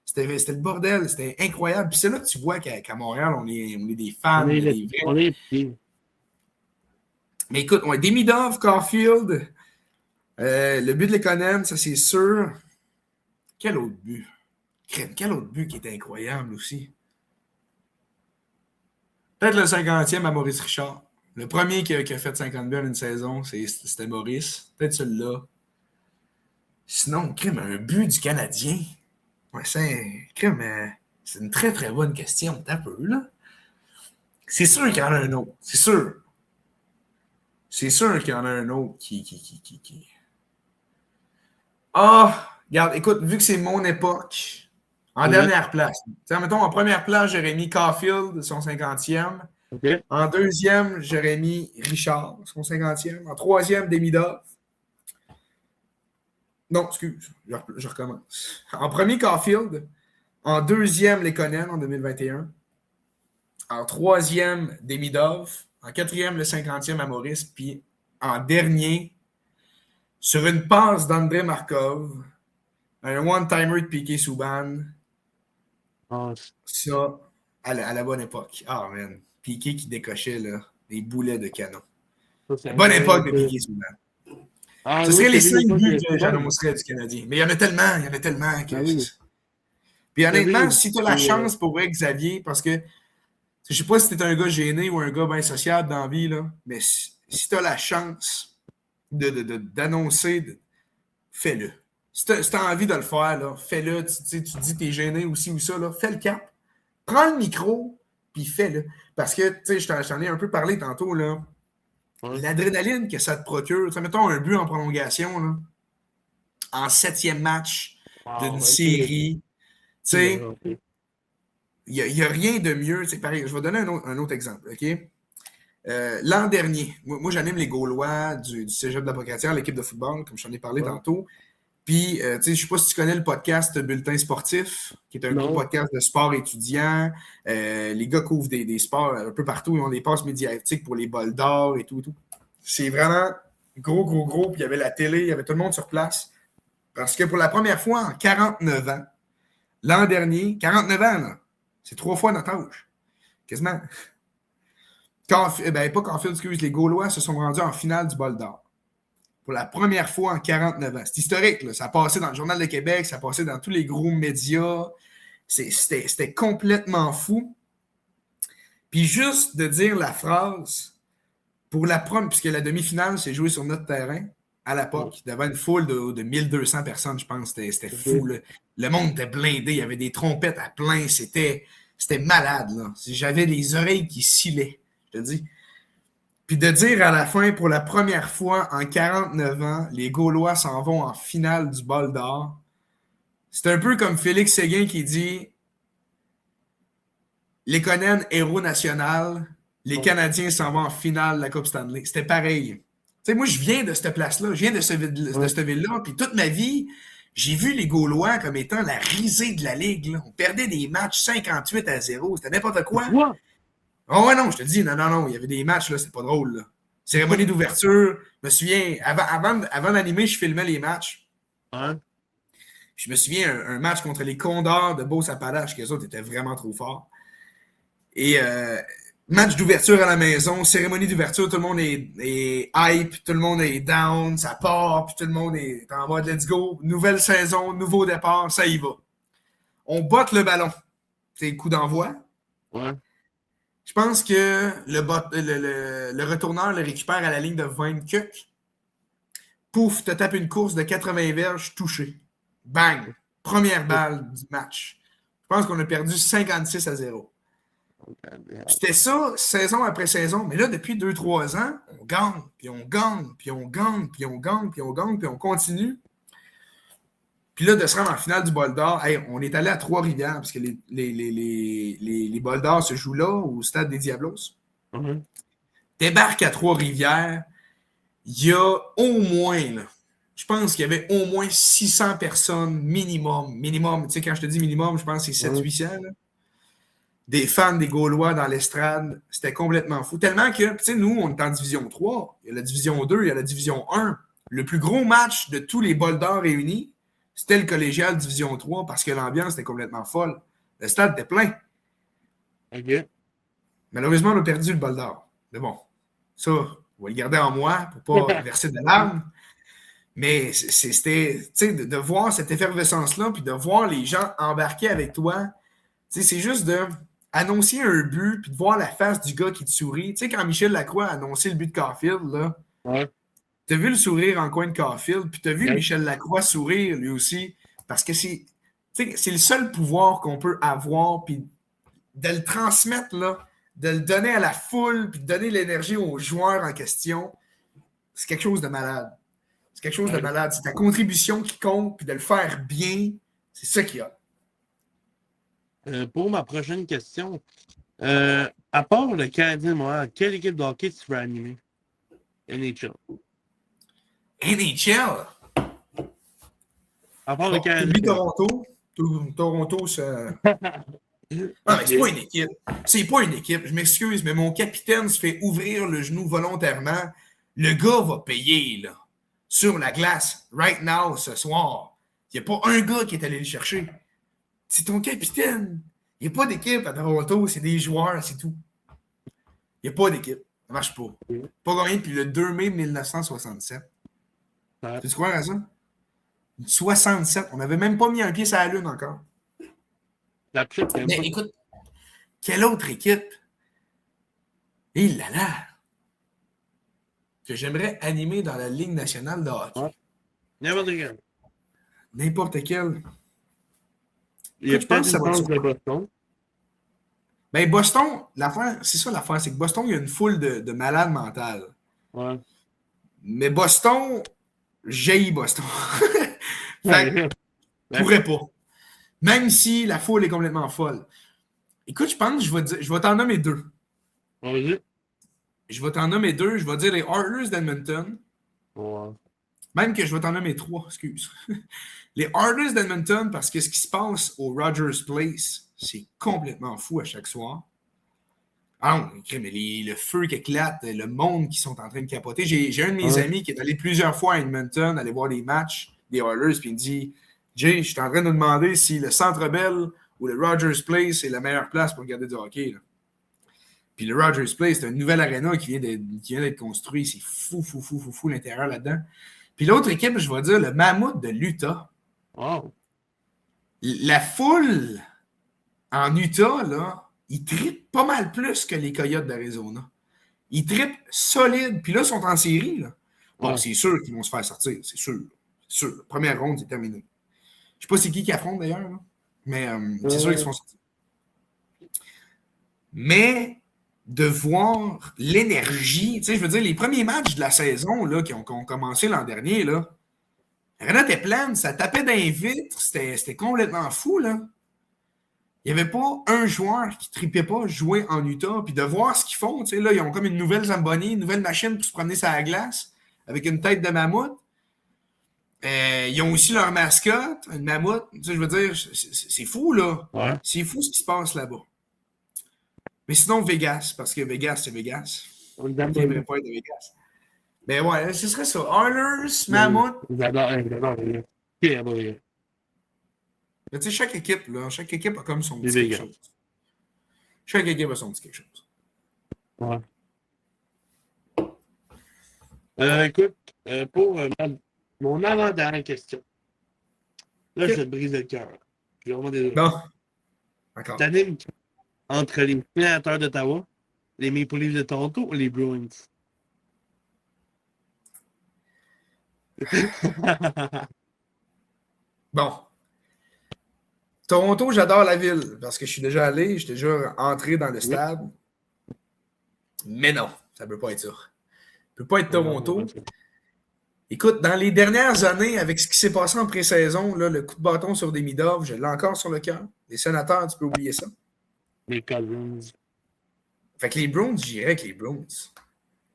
C'était le bordel. C'était incroyable. Puis c'est là que tu vois qu'à Montréal, on est des fans, des vrais. On est pieds. Mais écoute, Demidov, Caulfield, le but de Lekonen, ça c'est sûr. Quel autre but? Quel autre but qui était incroyable aussi? Peut-être le 50e à Maurice Richard. Le premier qui a fait 50 buts en une saison, c'était Maurice. Peut-être celui-là. Sinon, crime, un but du Canadien. Ouais, c'est une très très bonne question. T'as peu, là. C'est sûr qu'il y en a un autre. C'est sûr. C'est sûr qu'il y en a un autre qui. Ah! Regarde, écoute, vu que c'est mon époque, en dernière place. T'sais, mettons, en première place, j'aurais mis Caulfield, son 50e. Okay. En deuxième, j'aurais mis Richard, son 50e. En troisième, Demidov. Non, excuse, je recommence. En premier, Caulfield. En deuxième, Lekonen en 2021. En troisième, Demidov. En quatrième, le 50e à Maurice. Puis en dernier, sur une passe d'André Markov, un one-timer de Piqué Souban. Ça, à la bonne époque. Ah, man. Piqué qui décochait là, des boulets de canon. La bonne époque de Piqué Souban. Ce serait les 5 buts que j'annoncerais du Canadien. Mais il y en a tellement. Que... oui. Puis honnêtement, si tu as la chance pour Xavier, parce que je sais pas si tu es un gars gêné ou un gars bien sociable dans la vie, là, mais si tu as la chance d'annoncer, fais-le. Si tu as envie de le faire, là, fais-le. Tu dis que tu es gêné aussi ou ça, là, fais le cap. Prends le micro, puis fais-le. Parce que, tu sais, je t'en ai un peu parlé tantôt, là. Ouais. L'adrénaline que ça te procure, mettons un but en prolongation, là, en 7e match d'une série, tu sais, il n'y a rien de mieux. Pareil, je vais donner un autre exemple, OK? L'an dernier, moi j'anime les Gaulois du Cégep de la Pocatière, l'équipe de football, comme je t'en ai parlé tantôt. Puis, tu sais, je ne sais pas si tu connais le podcast Bulletin sportif, qui est un gros podcast de sport étudiant. Les gars couvrent des sports un peu partout. Ils ont des passes médiatiques pour les bols d'or et tout. C'est vraiment gros. Puis, il y avait la télé, il y avait tout le monde sur place. Parce que pour la première fois en 49 ans, l'an dernier, 49 ans, là, c'est 3 fois notre âge. Quasiment. Pas Caulfield, excuse, les Gaulois se sont rendus en finale du bol d'or. Pour la première fois en 49 ans. C'est historique, là. Ça a passé dans le Journal de Québec, ça a passé dans tous les gros médias. C'était complètement fou. Puis juste de dire la phrase, pour la première, puisque la demi-finale s'est jouée sur notre terrain, à l'époque, devant une foule de 1200 personnes, je pense. C'était fou. Là. Le monde était blindé, il y avait des trompettes à plein. C'était malade. Là. J'avais les oreilles qui sillaient, je te dis. Puis de dire à la fin, pour la première fois en 49 ans, les Gaulois s'en vont en finale du bol d'or. C'est un peu comme Félix Séguin qui dit Lekonen, héros national, les Canadiens s'en vont en finale de la Coupe Stanley. C'était pareil. Tu sais, moi, je viens de cette place-là, je viens de cette ville-là, puis toute ma vie, j'ai vu les Gaulois comme étant la risée de la Ligue. Là. On perdait des matchs 58-0, c'était n'importe quoi. Oh ouais, non, je te dis, non, il y avait des matchs, là, c'est pas drôle, là. Cérémonie d'ouverture, je me souviens, avant d'animer, je filmais les matchs. Hein? Je me souviens, un match contre les Condors de Beauce-Appalaches, qu'eux autres étaient vraiment trop forts. Et match d'ouverture à la maison, cérémonie d'ouverture, tout le monde est hype, tout le monde est down, ça part, puis tout le monde est en mode let's go, nouvelle saison, nouveau départ, ça y va. On botte le ballon. C'est le coup d'envoi. Ouais. Je pense que le retourneur le récupère à la ligne de 20 cucs. Pouf, te tape une course de 80 verges touché. Bang! Première balle du match. Je pense qu'on a perdu 56-0. C'était ça, saison après saison. Mais là, depuis 2-3 ans, on gagne, puis on continue. Puis là, de se rendre en finale du bol d'or, hey, on est allé à Trois-Rivières, parce que les bols d'or se jouent là, au stade des Diablos. Mm-hmm. Débarque à Trois-Rivières, il y a au moins, là, je pense qu'il y avait au moins 600 personnes minimum. Tu sais, quand je te dis minimum, je pense que c'est 700-800. Là. Des fans des Gaulois dans l'estrade, c'était complètement fou. Tellement que, tu sais, nous, on est en division 3, il y a la division 2, il y a la division 1. le plus gros match de tous les bols d'or réunis, c'était le collégial Division 3 parce que l'ambiance était complètement folle. Le stade était plein. OK. Malheureusement, on a perdu le bol d'or. Mais bon, ça, on va le garder en moi pour pas verser de larmes. Mais c'était, tu sais, de voir cette effervescence-là, puis de voir les gens embarquer avec toi, tu sais, c'est juste de annoncer un but, puis de voir la face du gars qui te sourit. Tu sais, quand Michel Lacroix a annoncé le but de Caulfield, là, Ouais. t'as vu le sourire en coin de Caulfield, puis t'as vu Ouais. Michel Lacroix sourire lui aussi, parce que c'est, tu sais, c'est le seul pouvoir qu'on peut avoir, puis de le transmettre, là, de le donner à la foule, puis de donner l'énergie aux joueurs en question, c'est quelque chose de malade. C'est quelque chose de malade. C'est ta contribution qui compte, puis de le faire bien, c'est ça qu'il y a. Pour ma prochaine question, à part le Canadien de Montréal, quelle équipe de hockey tu veux animer? NHL. NHL! À part le Bon, Canadien. t'oublies Toronto. Toronto, ça... Ah, mais c'est pas une équipe. C'est pas une équipe. Je m'excuse, mais mon capitaine se fait ouvrir le genou volontairement. Le gars va payer, là. Sur la glace, right now, ce soir. Il n'y a pas un gars qui est allé le chercher. C'est ton capitaine. Il n'y a pas d'équipe à Toronto, c'est des joueurs, c'est tout. Il n'y a pas d'équipe. Ça marche pas. Pas gagné depuis le 2 mai 1967. Ouais. Tu crois à ça? 67. On n'avait même pas mis un pied sur la Lune encore. Mais écoute, quelle autre équipe? Il là là! Que j'aimerais animer dans la Ligue nationale de hockey. Ouais. N'importe quel. N'importe quel. Il y a Je pense peut-être que ça une va chance de Boston. Ben, Boston, l'affaire, c'est ça l'affaire, c'est que Boston, il y a une foule de malades mentales. Ouais. Mais Boston, j'haïs Boston. Fait que, je pourrais pas. Même si la foule est complètement folle. Écoute, je pense que je vais t'en nommer deux. Vas-y. Je vais t'en nommer deux. Je vais dire les Oilers d'Edmonton. Ouais. Même que je vais t'en nommer trois, excuse. Les Oilers d'Edmonton, parce que ce qui se passe au Rogers Place, c'est complètement fou à chaque soir. Ah non, mais le feu qui éclate, le monde qui sont en train de capoter. J'ai un de mes amis qui est allé plusieurs fois à Edmonton, aller voir des matchs des Oilers, puis il me dit Jay, je suis en train de me demander si le Centre Bell ou le Rogers Place est la meilleure place pour regarder du hockey. Là. Puis le Rogers Place, c'est une nouvelle arena qui vient d'être construit. C'est fou l'intérieur là-dedans. Puis l'autre équipe, je vais dire le Mammouth de l'Utah. Wow. La foule en Utah, là, ils trippent pas mal plus que les Coyotes d'Arizona. Ils trippent solide. Puis là, ils sont en série. Là. Bon, Ouais. c'est sûr qu'ils vont se faire sortir. C'est sûr. C'est sûr. La première ronde, c'est terminé. Je sais pas c'est qui affronte d'ailleurs. Là. Mais c'est sûr qu'ils se font sortir. Mais de voir l'énergie, tu sais, je veux dire, les premiers matchs de la saison là, qui ont commencé l'an dernier, là, l'arena était pleine, ça tapait dans les vitres, c'était complètement fou, là. Il n'y avait pas un joueur qui ne tripait pas jouer en Utah, puis de voir ce qu'ils font, tu sais, là, ils ont comme une nouvelle Zamboni, une nouvelle machine pour se promener sur la glace, avec une tête de mammouth. Ils ont aussi leur mascotte, une mammouth. Tu sais, je veux dire, c'est fou, là. Ouais. C'est fou ce qui se passe là-bas. Mais sinon, Vegas, parce que Vegas, c'est Vegas. On Qui n'aimerait pas être de Vegas? Mais ouais, ce serait ça. Oilers, Mammoth. J'adore. Mais tu sais, chaque équipe a comme son petit Vegas. quelque chose. Chaque équipe a son petit quelque chose. Ouais. Écoute, pour mon avant-dernière question. Là, je vais te briser le cœur. Je suis vraiment désolé. Non. D'accord. T'animes entre les Sénateurs d'Ottawa, les Maple Leafs de Toronto ou les Bruins? Bon. Toronto, j'adore la ville parce que je suis déjà allé, je suis déjà entré dans le stade. Mais non, ça ne peut pas être ça. Ça ne peut pas être Toronto. Écoute, dans les dernières années, avec ce qui s'est passé en pré-saison, là, le coup de bâton sur Demidov, je l'ai encore sur le cœur. Les Sénateurs, tu peux oublier ça. Les Cousins. Fait que les Browns, j'irais avec les Browns.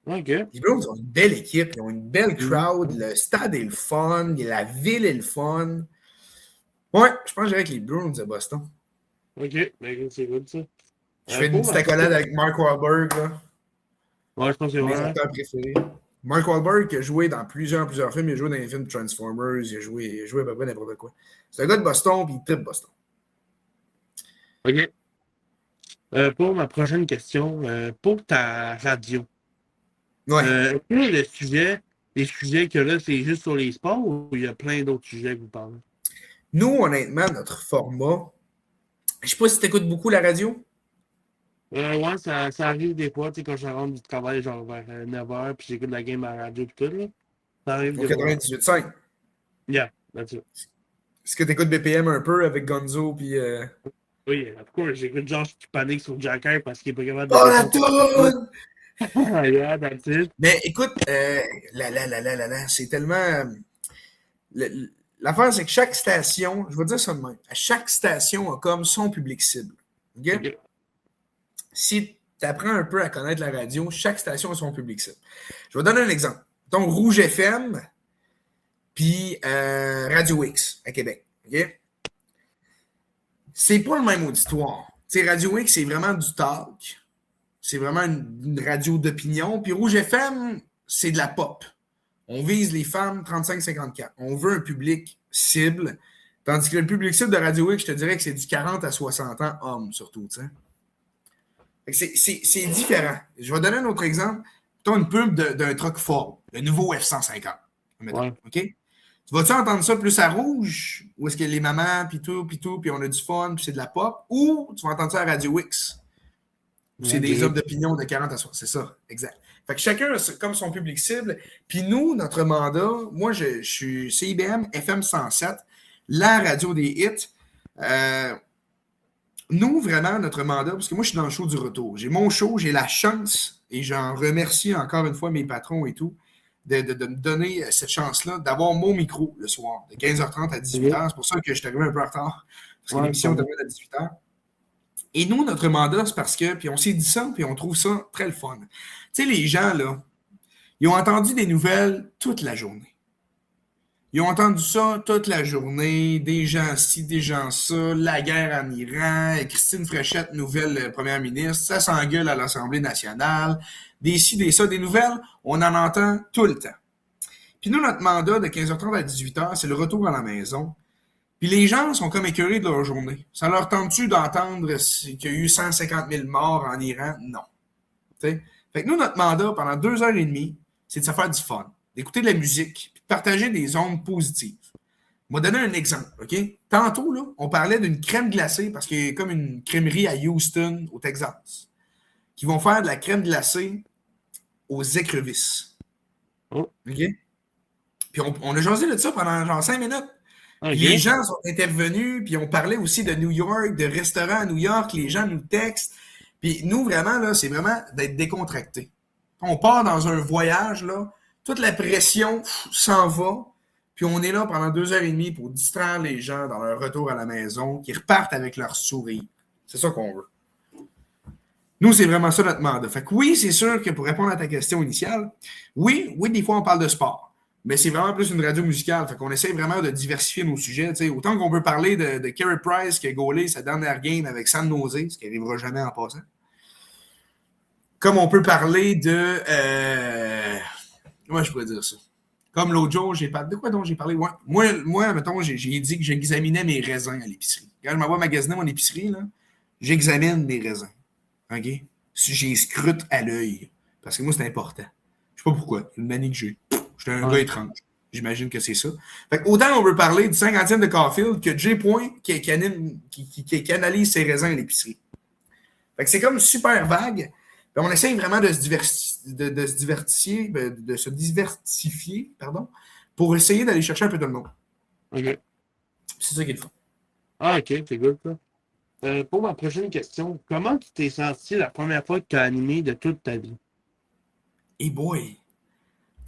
OK. Les Browns ont une belle équipe, ils ont une belle crowd, le stade est le fun, la ville est le fun. Ouais, je pense que j'irais avec les Browns de Boston. OK, mais c'est good ça. Je fais une petite accolade avec Mark Wahlberg. Là. Ouais, je pense que c'est Mes vrai. acteurs préférés. Mark Wahlberg a joué dans plusieurs films. Il a joué dans les films Transformers. Il a joué à peu près n'importe quoi. C'est un gars de Boston, puis il tripe Boston. OK. Pour ma prochaine question, pour ta radio, Ouais. est-ce que les sujets que là, c'est juste sur les sports ou il y a plein d'autres sujets que vous parlez? Nous, honnêtement, notre format. Je sais pas si tu écoutes beaucoup la radio. Ouais, ça arrive des fois, tu sais, quand je rentre du travail, genre vers 9h, puis j'écoute la game à la radio, puis tout, là. Ça arrive Au des fois. 98.5. Yeah, that's it. Est-ce que tu écoutes BPM un peu avec Gonzo puis. Oui, of course, j'écoute Josh qui panique sur Jacker parce qu'il est pas capable de Oh la répondre. toune! Yeah, that's it. Mais écoute, c'est tellement. L'affaire, c'est que chaque station, je vais dire ça de même, chaque station a comme son public cible. OK? OK. Si tu apprends un peu à connaître la radio, chaque station a son public cible. Je vais donner un exemple. Donc, Rouge FM, puis Radio X à Québec. OK? C'est pas le même auditoire. Tu sais, Radio X, c'est vraiment du talk. C'est vraiment une radio d'opinion. Puis Rouge FM, c'est de la pop. On vise les femmes 35-54. On veut un public cible. Tandis que le public cible de Radio X, je te dirais que c'est du 40 à 60 ans, hommes surtout. C'est différent. Je vais donner un autre exemple. Tu as une pub d'un truck Ford, le nouveau F-150. Ouais. OK? Tu vas-tu entendre ça plus à Rouge, ou est-ce que les mamans, puis on a du fun, puis c'est de la pop, ou tu vas entendre ça à Radio X, où c'est des hommes d'opinion de 40 à 60. C'est ça, exact. Fait que chacun a comme son public cible. Puis nous, notre mandat, moi, je suis CIBM FM 107, la radio des hits. Nous, vraiment, notre mandat, parce que moi, je suis dans le show du retour. J'ai mon show, j'ai la chance, et j'en remercie encore une fois mes patrons et tout, de me donner cette chance-là, d'avoir mon micro le soir, de 15h30 à 18h. C'est pour ça que je suis arrivé un peu en retard, parce que l'émission termine à 18h. Et nous, notre mandat, c'est parce que, puis on s'est dit ça, puis on trouve ça très le fun. Tu sais, les gens, là, ils ont entendu des nouvelles toute la journée. Ils ont entendu ça toute la journée, des gens ci, des gens ça, la guerre en Iran, Christine Fréchette, nouvelle première ministre, ça s'engueule à l'Assemblée nationale, des ci, des ça, des nouvelles, on en entend tout le temps. Puis nous, notre mandat de 15h30 à 18h, c'est le retour à la maison. Puis les gens sont comme écœurés de leur journée. Ça leur tente-tu d'entendre qu'il y a eu 150 000 morts en Iran? Non. T'sais? Fait que nous, notre mandat, pendant 2h30, c'est de se faire du fun, d'écouter de la musique, puis de partager des ondes positives. Je vais donner un exemple, OK? Tantôt, là, on parlait d'une crème glacée, parce qu'il y a comme une crèmerie à Houston, au Texas, qui vont faire de la crème glacée aux écrevisses. Oh. OK? Puis on a jasé de ça pendant genre 5 minutes. Okay. Les gens sont intervenus, puis on parlait aussi de New York, de restaurants à New York, les gens nous textent. Puis nous, vraiment, là, c'est vraiment d'être décontracté. On part dans un voyage, là, toute la pression s'en va, puis on est là pendant 2h30 pour distraire les gens dans leur retour à la maison, qui repartent avec leur sourire. C'est ça qu'on veut. Nous, c'est vraiment ça notre mandat. Fait que oui, c'est sûr que pour répondre à ta question initiale, oui, des fois, on parle de sport. Mais c'est vraiment plus une radio musicale. Fait qu'on essaie vraiment de diversifier nos sujets. T'sais, autant qu'on peut parler de Carey Price qui a gaulé sa dernière game avec San Jose, ce qui n'arrivera jamais en passant. Comme on peut parler de... comment je pourrais dire ça? Comme l'autre jour, j'ai parlé... De quoi donc j'ai parlé? Ouais. Moi, mettons, j'ai dit que j'examinais mes raisins à l'épicerie. Quand je m'en vais magasiner mon épicerie, là, j'examine mes raisins. OK? J'ai scrute à l'œil. Parce que moi, c'est important. Je sais pas pourquoi. C'est une manie que j'ai. J'étais un gars étrange. J'imagine que c'est ça. Fait que autant on veut parler du 50e de Caulfield que J. Point qui analyse ses raisins à l'épicerie. Fait que c'est comme super vague. Puis on essaye vraiment de se diversifier, pour essayer d'aller chercher un peu de le monde. OK. C'est ça qui est le fun. Ah, OK, c'est good, ça. Pour ma prochaine question, comment tu t'es senti la première fois que tu as animé de toute ta vie? Hey boy!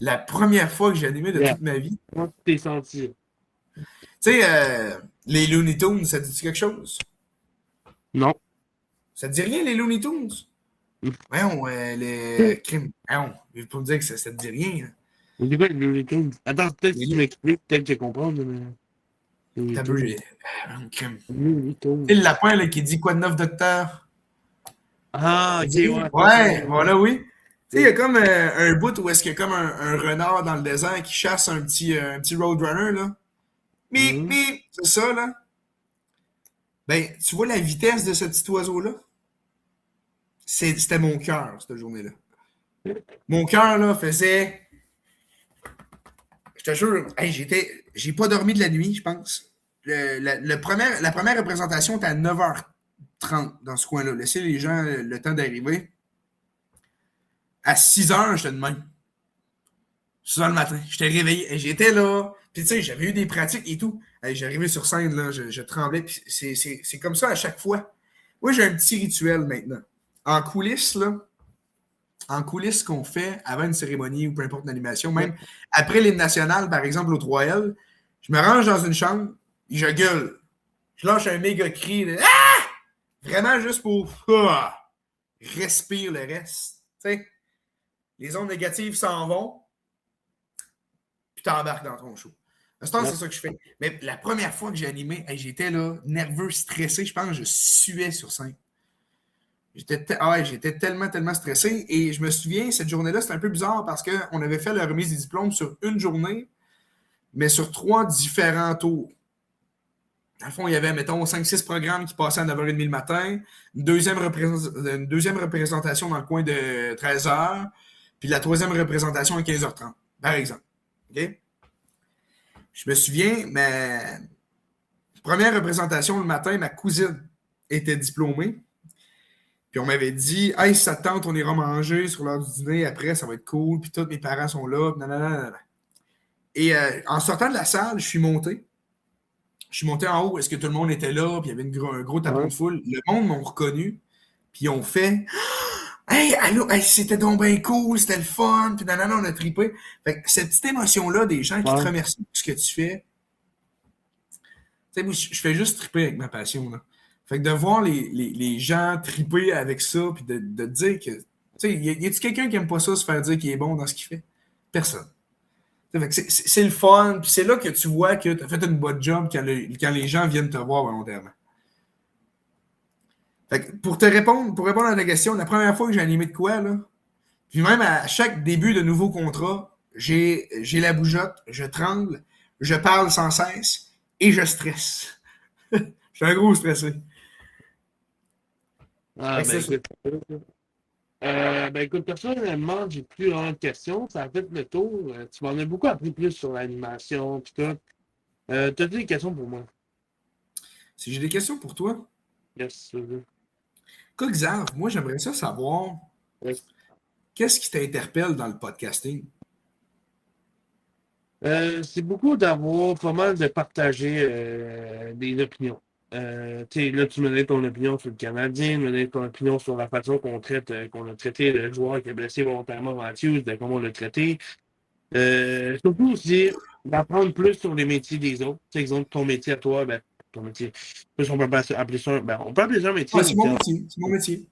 La première fois que j'ai animé de toute ma vie. Comment tu t'es senti? Tu sais, les Looney Tunes, ça te dit quelque chose? Non. Ça te dit rien, les Looney Tunes? Voyons, les crimes. Voyons, je vais pas me dire que ça te dit rien. C'est quoi les Looney Tunes? Attends, peut-être que tu m'expliques, peut-être que je comprends, mais... T'as vu, crime. Looney Tunes. C'est le lapin là, qui dit quoi de neuf, docteur? Ah, OK, ouais. Ouais, voilà, oui. Tu sais, il y a comme un bout où est-ce qu'il y a comme un renard dans le désert qui chasse un petit roadrunner, là. Mip, Mhm. mip, c'est ça, là. Ben, tu vois la vitesse de ce petit oiseau-là? C'était mon cœur, cette journée-là. Mon cœur, là, faisait. Je te jure, hey, j'ai pas dormi de la nuit, je pense. La première représentation était à 9h30 dans ce coin-là. Laisser les gens le temps d'arriver. À 6h, j'étais de même. 6h le matin. J'étais réveillé. Et j'étais là. Puis tu sais, j'avais eu des pratiques et tout. Hey, j'arrivais sur scène, là, je tremblais. Puis c'est comme ça à chaque fois. Moi, j'ai un petit rituel maintenant. En coulisses, là, en coulisses qu'on fait avant une cérémonie ou peu importe une animation, Ouais. même après l'hymne national, par exemple, au 3L, je me range dans une chambre et je gueule. Je lâche un méga cri de Ah! Vraiment juste pour respire le reste. Tu sais, les ondes négatives s'en vont, puis t'embarques dans ton show. À ce temps, Ouais. c'est ça que je fais. Mais la première fois que j'ai animé, hey, j'étais là, nerveux, stressé. Je pense que je suais sur scène. J'étais tellement, tellement stressé. Et je me souviens, cette journée-là, c'était un peu bizarre parce qu'on avait fait la remise des diplômes sur une journée, mais sur 3 différents tours. Dans le fond, il y avait, mettons, 5-6 programmes qui passaient à 9h30 le matin, une deuxième représentation dans le coin de 13h, puis la troisième représentation à 15h30, par exemple. OK? Je me souviens, ma première représentation le matin, ma cousine était diplômée. Puis on m'avait dit, hey, si ça te tente, on ira manger sur l'heure du dîner. Après, ça va être cool. Puis tous mes parents sont là. Nanana. Et en sortant de la salle, je suis monté. Je suis monté en haut. Est-ce que tout le monde était là? Puis il y avait un gros tapon Ouais. de foule. Le monde m'ont reconnu. Puis ils ont fait, hey, allô, hey, c'était donc bien cool. C'était le fun. Puis nanana, on a trippé. Fait que cette petite émotion-là des gens qui te Ouais. remercient pour ce que tu fais, tu sais, moi, je fais juste triper avec ma passion, là. Fait que de voir les gens triper avec ça, puis de dire que. Tu sais, y a-tu quelqu'un qui aime pas ça, se faire dire qu'il est bon dans ce qu'il fait? Personne. Fait que c'est le fun, puis c'est là que tu vois que tu as fait une bonne job quand les gens viennent te voir volontairement. Fait que pour répondre à ta question, la première fois que j'ai animé de quoi, là, puis même à chaque début de nouveau contrat, j'ai la bougeotte, je tremble, je parle sans cesse et je stresse. Je suis un gros stressé. Fait Ah, que ben c'est ça. écoute. Ben écoute, personnellement, j'ai plus vraiment de questions. Ça a fait le tour. Tu m'en as beaucoup appris plus sur l'animation, tout ça. T'as des questions pour moi? Si j'ai des questions pour toi, Yes. Xav, moi j'aimerais ça savoir Yes. qu'est-ce qui t'interpelle dans le podcasting? C'est beaucoup d'avoir pas mal de partager des opinions. Tu sais, là, tu me donnes ton opinion sur le Canadien, tu me donnes ton opinion sur la façon qu'on a traité le joueur qui a blessé volontairement Matthews, de comment on l'a traité. Surtout aussi d'apprendre plus sur les métiers des autres. Tu sais, exemple, ton métier à toi, ben, ton métier. Plus on peut pas appeler ça, ben, on peut appeler ça un métier, Ah, mais c'est mon métier, c'est mon métier.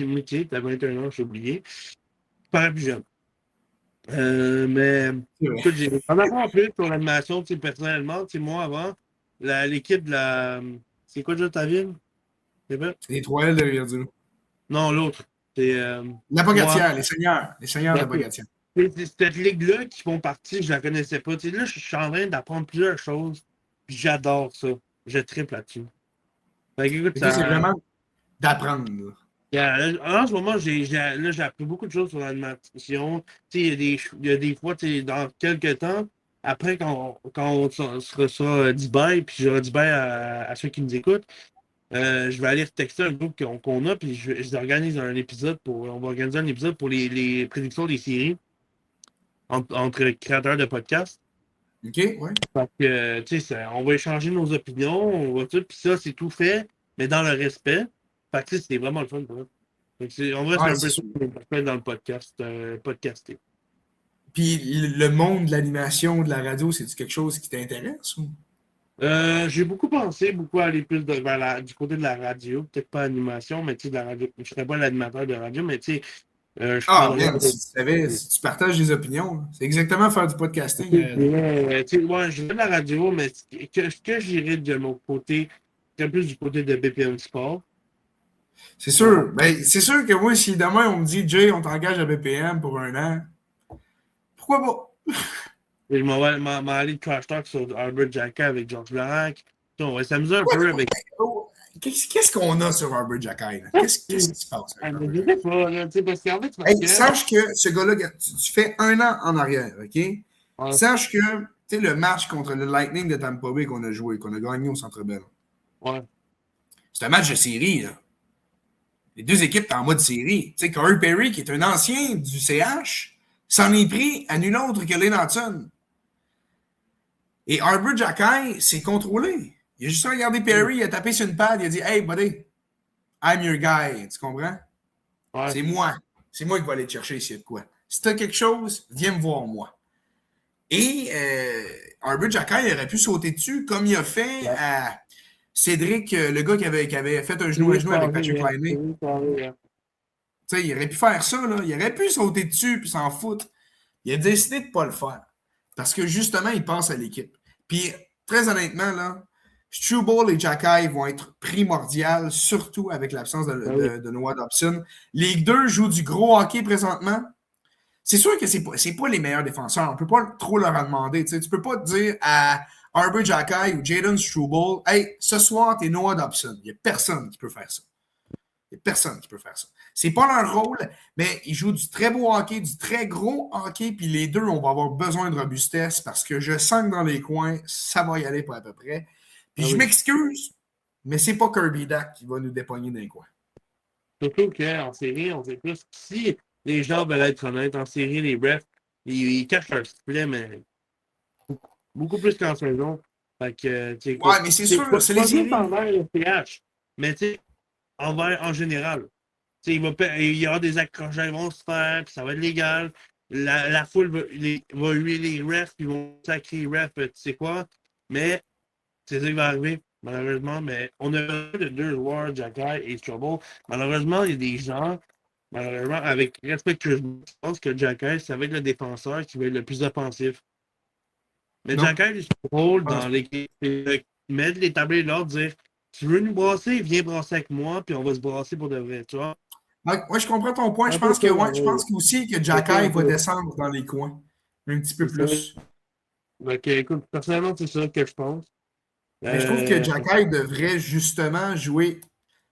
métier, t'as 21 ans, j'ai oublié. Tu parais plus jeune. Mais C'est vrai. écoute, j'ai en apprends plus sur l'animation, tu sais, personnellement. Tu sais, moi, avant, l'équipe de la. C'est quoi déjà ta ville? Québec? Les 3L de Rivière-du-Loup. Non, l'autre. C'est La moi. Pogatière, les seigneurs de la Ben, Pogatière. c'est cette ligue-là qui font partie, je la connaissais pas. Tu sais, là, je suis en train d'apprendre plusieurs choses. Puis j'adore ça. Je triple là-dessus. Fait que, écoute, Et toi, c'est ça. vraiment d'apprendre, là. En ce moment, là, j'ai appris beaucoup de choses sur l'animation. Tu sais, il y a des fois, tu sais, dans quelques temps, après, quand on se sera dit bye, puis j'aurai dit bye à ceux qui nous écoutent, je vais aller texter un groupe qu'on a, puis je organise un épisode on va organiser un épisode pour les prédictions des séries entre créateurs de podcasts. OK? Ouais. Fait que, tu sais, on va échanger nos opinions, on va tout, puis ça, c'est tout fait, mais dans le respect. Fait que, tu sais, c'est vraiment le fun pour eux. Fait que en vrai, c'est Ouais, un c'est peu ça sûr. que je fais dans le podcast, podcaster. Puis le monde de l'animation, de la radio, c'est quelque chose qui t'intéresse ou? J'ai beaucoup pensé, beaucoup aller plus vers du côté de la radio, peut-être pas animation, mais tu sais, de la radio. Je ne serais pas l'animateur de radio, mais tu sais, je Ah, prendrais. man, si tu savais, si tu partages des opinions, là, c'est exactement faire du podcasting. Tu sais, ouais, je vais de la radio, mais ce que j'irais de mon côté, c'est plus du côté de BPM Sport. C'est sûr. Ben, c'est sûr que moi, si demain on me dit, Jay, on t'engage à BPM pour 1 an, pourquoi pas? Et je m'en vais aller trash talk sur Albert Jacka avec Georges Larac. On va s'amuser un peu avec. Oh, qu'est-ce qu'on a sur Arbor Jackay? Qu'est-ce qui se passe avec Arbor Je Jackay? sais pas, là, tu sais, parce qu'en fait, c'est parce Hey, que. sache que ce gars-là, tu fais 1 an en arrière, OK? Ouais, Sache que, tu sais, le match contre le Lightning de Tampa Bay qu'on a joué, qu'on a gagné au Centre Bell, ouais. c'est un match de série, là. Les deux équipes étaient en mode série. Tu sais, Corey Perry, qui est un ancien du CH, s'en est pris à nul autre que Lane Hudson. Et Arbor Jackay s'est contrôlé. Il a juste regardé Perry, il a tapé sur une pad, il a dit Hey, buddy, I'm your guy. Tu comprends? Ouais. C'est moi. C'est moi qui vais aller te chercher ici de quoi. Si tu as quelque chose, viens me voir moi. Et Arbor Jackay aurait pu sauter dessus comme il a fait à Cédric, le gars qui avait fait un genou à genou avec Patrick Laine. Tu sais, il aurait pu faire ça, là. Il aurait pu sauter dessus puis s'en foutre. Il a décidé de ne pas le faire. Parce que justement, il pense à l'équipe. Puis, très honnêtement, là, Struble et Jackay vont être primordiales, surtout avec l'absence de Noah Dobson. Les deux jouent du gros hockey présentement. C'est sûr que c'est pas les meilleurs défenseurs. On ne peut pas trop leur en demander. Tu ne peux pas dire à Arbor Jackay ou Jayden Struble, hey, ce soir, t'es Noah Dobson. Il n'y a personne qui peut faire ça. Il n'y a personne qui peut faire ça. C'est pas leur rôle, mais ils jouent du très beau hockey, du très gros hockey, puis les deux, on va avoir besoin de robustesse parce que je sens que dans les coins, ça va y aller pour à peu près. Puis je m'excuse, mais c'est pas Kirby Dack qui va nous dépogner dans les coins. Surtout qu'en série, on sait plus. Si les gens veulent être honnêtes, en série, les refs, ils cachent leur sifflet, mais beaucoup plus qu'en saison. Fait que, tu sais, écoute, Ouais, mais c'est sûr, c'est les pas séries. juste envers le PH, mais tu sais, en général. Tu sais, il y aura des accrochages qui vont se faire, puis ça va être légal. La foule va huer les refs, ils vont sacrer les refs, tu sais quoi. Mais c'est ça qui va arriver, malheureusement. Mais on a de deux joueurs, Jackay et Trouble. Malheureusement, il y a des gens, malheureusement, avec respect que je pense que Jackay, ça va être le défenseur qui va être le plus offensif. Mais Non, Jackay, son rôle je pense dans pas. l'équipe, c'est de mettre les tablés de l'ordre, dire tu veux nous brasser, viens brasser avec moi, puis on va se brasser pour de vrai, tu vois. Ouais, je comprends ton point. Un peu ça, Je pense aussi que c'est ça, Jackay un va peu. descendre dans les coins. Un petit peu C'est ça. plus. Donc, écoute, personnellement, c'est ça que je pense. Mais je trouve que Euh, Jackay devrait justement jouer,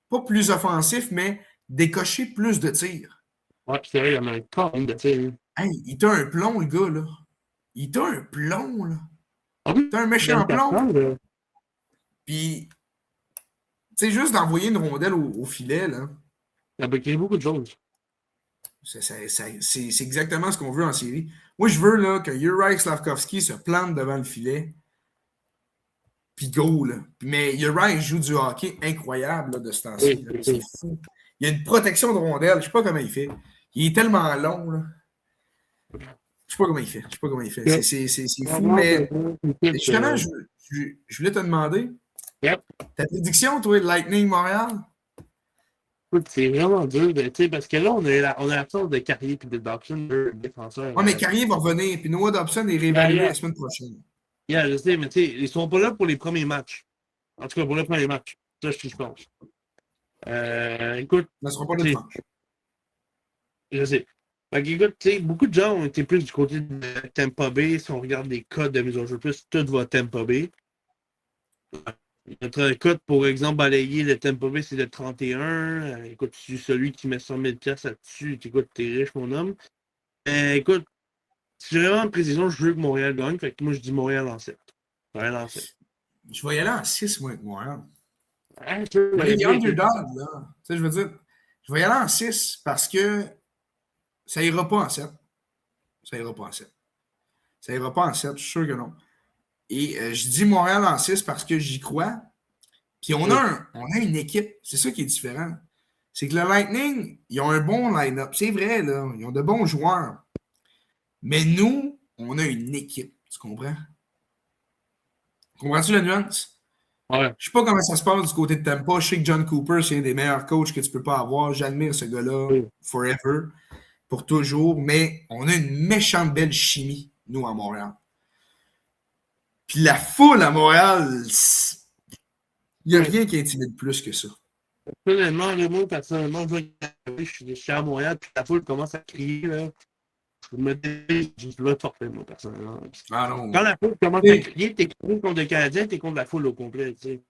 pas plus offensif, mais décocher plus de tirs. ouais, c'est vrai, il y en a un con de tir. Hey, il t'a un plomb, le gars, là. Il t'a un plomb, là. Ah oui, T'as un méchant 24 plomb. ans, là. Puis, tu sais, juste d'envoyer une rondelle au filet, là, Ça peut créer beaucoup de choses. c'est exactement ce qu'on veut en série. Moi, je veux là, que Juraj Slavkovski se plante devant le filet, puis go, là. Mais Juraj joue du hockey incroyable là, de ce temps-ci. Oui, Là. oui, C'est oui. fou. Il y a une protection de rondelle. Je sais pas comment il fait. Il est tellement long. Là. Je sais pas comment il fait. Je sais pas comment il fait. Yep. C'est fou. Vraiment, Mais écoute, justement, je voulais te demander, yep. ta prédiction, toi, de Lightning Montréal? Écoute, c'est vraiment dur, tu sais, parce que là, on a l'absence de Carrier et de Dobson, deux défenseurs. Ouais, mais Carrier va revenir, puis Noah Dobson est réévalué la semaine prochaine. Yeah, je sais, mais tu sais, ils sont pas là pour les premiers matchs. En tout cas, pour le premier match. Ça, je pense. Écoute, Ils ne seront pas là tu sais, dimanche. je sais. Fait qu'écoute, tu sais, beaucoup de gens ont été plus du côté de Tampa Bay. Si on regarde les codes de mise au jeu plus, tout va Tampa Bay. Notre code, pour exemple, balayer le Tampa Bay, c'est le 31. Écoute, celui qui met 100 000 là-dessus, écoute, t'es riche, mon homme. Écoute, si j'ai vraiment une précision, je veux que Montréal gagne. Fait que moi, je dis Montréal en 7. Montréal en 7. Je vais y aller en 6, moi, avec Montréal. Ah, je Mais les bien que- underdogs, là, tu sais, je veux dire, je vais y aller en 6 parce que ça ira pas en 7. Ça ira pas en 7. Ça ira pas en 7, je suis sûr que non. Et je dis Montréal en 6 parce que j'y crois. Puis on a une équipe. C'est ça qui est différent. C'est que le Lightning, ils ont un bon line-up. C'est vrai, là. Ils ont de bons joueurs. Mais nous, on a une équipe. Tu comprends? Comprends-tu la nuance? Ouais. Je sais pas comment ça se passe du côté de Tampa. Je sais que John Cooper, c'est un des meilleurs coachs que tu peux pas avoir. J'admire ce gars-là Oui. forever, pour toujours. Mais on a une méchante belle chimie, nous, à Montréal. Puis la foule à Montréal, il n'y a rien qui intimide plus que ça. Personnellement, là, moi, personnellement, je suis à Montréal, puis la foule commence à crier, là. Je me dis, je dois forfait, moi, personnellement. Ah non. Quand la foule commence à Et- crier, t'es contre le Canadien, t'es contre la foule au complet, tu sais.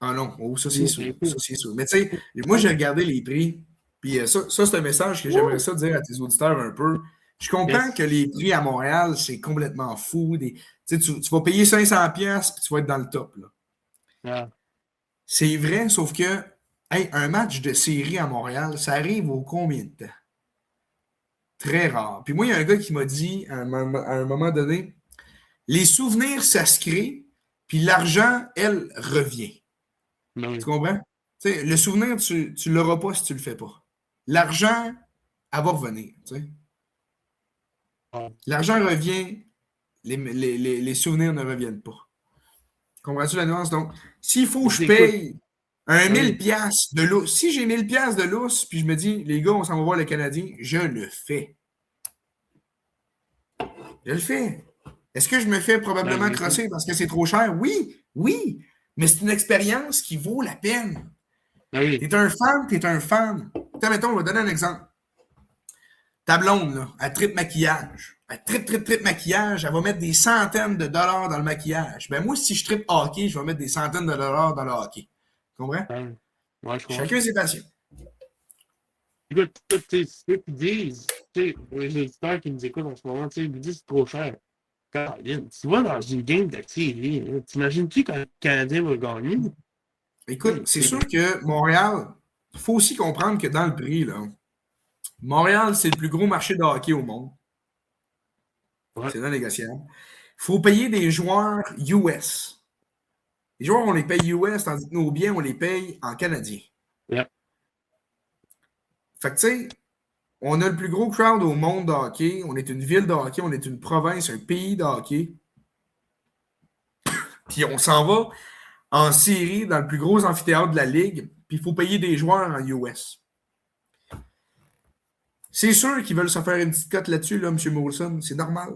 Ah non, oh, ça c'est sûr. Ouais, Ça c'est sûr. Mais tu sais, moi j'ai regardé les prix, puis ça c'est un message que j'aimerais ça dire à tes auditeurs un peu. Je comprends que yes. les prix à Montréal, c'est complètement fou. Tu sais, tu vas payer 500$ puis tu vas être dans le top, là. Ah, C'est vrai, sauf que hey, un match de série à Montréal, ça arrive au combien de temps? Très rare. Puis moi, il y a un gars qui m'a dit à un moment donné, les souvenirs, ça se crée, puis l'argent, elle, revient. ben Tu oui. comprends? Tu sais, le souvenir, tu ne l'auras pas si tu ne le fais pas. L'argent, elle va revenir. Tu sais. Ah, L'argent revient, les souvenirs ne reviennent pas. Comprends-tu la nuance? Donc, s'il faut que je écoute, paye un ben 1000 oui. pièces de lousse, si j'ai 1000 pièces de lousse, puis je me dis, les gars, on s'en va voir le Canadien, je le fais. Je le fais. Est-ce que je me fais Ben, probablement écoute, crosser parce que c'est trop cher? Oui, oui, mais c'est une expérience qui vaut la peine. ben oui. T'es un fan, t'es un fan. Attends, mettons, on va donner un exemple. Ta blonde, là, elle tripe maquillage. Elle tripe maquillage. Elle va mettre des centaines de dollars dans le maquillage. Ben moi, si je tripe hockey, je vais mettre des centaines de dollars dans le hockey. Tu comprends? Ben, ouais, je comprends. Chacun ses passions. Écoute, ceux qui disent, tu sais, pour les auditeurs qui nous écoutent en ce moment, tu sais, ils disent que c'est trop cher. Caroline, tu vas dans une game de série, là, t'imagines-tu quand le Canadien va gagner? Écoute, Hey, c'est sûr que Montréal, il faut aussi comprendre que dans le prix, là, Montréal, c'est le plus gros marché de hockey au monde. ouais, C'est non négociable. Il faut payer des joueurs US. Les joueurs, on les paye US, tandis que nos biens, on les paye en canadien. ouais. Fait que, tu sais, on a le plus gros crowd au monde de hockey. On est une ville de hockey. On est une province, un pays de hockey. Puis on s'en va en série dans le plus gros amphithéâtre de la ligue. Puis il faut payer des joueurs en US. C'est sûr qu'ils veulent se faire une petite cote là-dessus, là, M. Molson. C'est normal.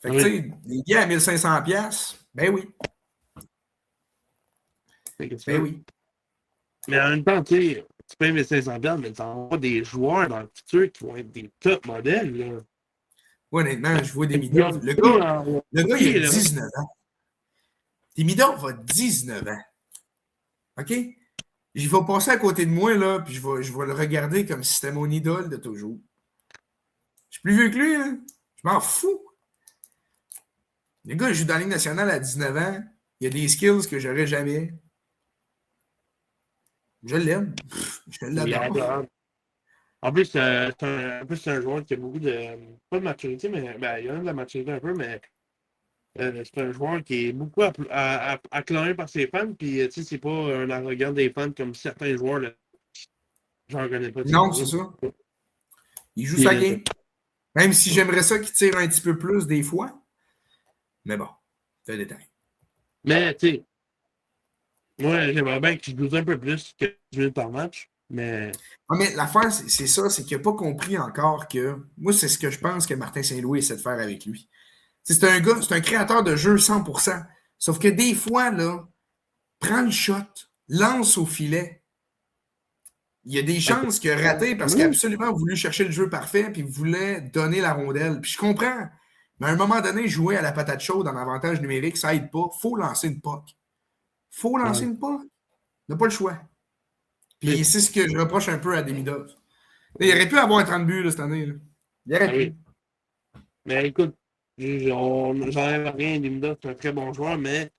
Fait Ah que, tu oui. sais, les billets à 1500$, ben oui. Fait que tu Ben veux. oui. Mais en même temps, tu sais, tu payes 1500 mais tu vas des joueurs dans le futur qui vont être des top modèles, là. Moi, honnêtement, je vois des Il y a Midov. Le gars, il a hockey, là. 19 ans. Demidov a 19 ans. OK? Il va passer à côté de moi, là, puis je vais le regarder comme si c'était mon idole de toujours. Je suis plus vieux que lui, là. Je m'en fous. Le gars, il joue dans la Ligue nationale à 19 ans. Il a des skills que j'aurais jamais. Je l'aime. Je Il est l'adore. adorable. En plus, c'est un joueur qui a beaucoup de. Pas de maturité, mais ben, il a même de la maturité un peu, mais c'est un joueur qui est beaucoup acclamé par ses fans. Puis, tu sais, c'est pas un arrogant des fans comme certains joueurs, là. J'en connais pas, tu sais, Non, par c'est exemple. ça. Il joue Puis, sa game. Même si ouais. j'aimerais ça qu'il tire un petit peu plus des fois. Mais bon, c'est un détail. Mais, tu sais, moi, j'aimerais bien qu'il joue un peu plus que 10 minutes par match. Mais, Ah, mais l'affaire, c'est ça, c'est qu'il n'a pas compris encore que. Moi, c'est ce que je pense que Martin Saint-Louis essaie de faire avec lui. C'est un gars, c'est un créateur de jeu 100%. Sauf que des fois, là, prends le shot, lance au filet. Il y a des chances qu'il a raté parce qu'il a oui, absolument voulu chercher le jeu parfait puis voulait donner la rondelle. Puis je comprends. Mais à un moment donné, jouer à la patate chaude en avantage numérique, ça aide pas. Faut lancer une puck. Faut lancer ouais. une puck. On n'a pas le choix. Tu Puis sais, c'est ce que je reproche un peu à Demidov. Il aurait pu avoir 30 buts là, cette année. Là. Il aurait ah oui. pu. Mais écoute, j'enlève rien, Linda, c'est un très bon joueur, mais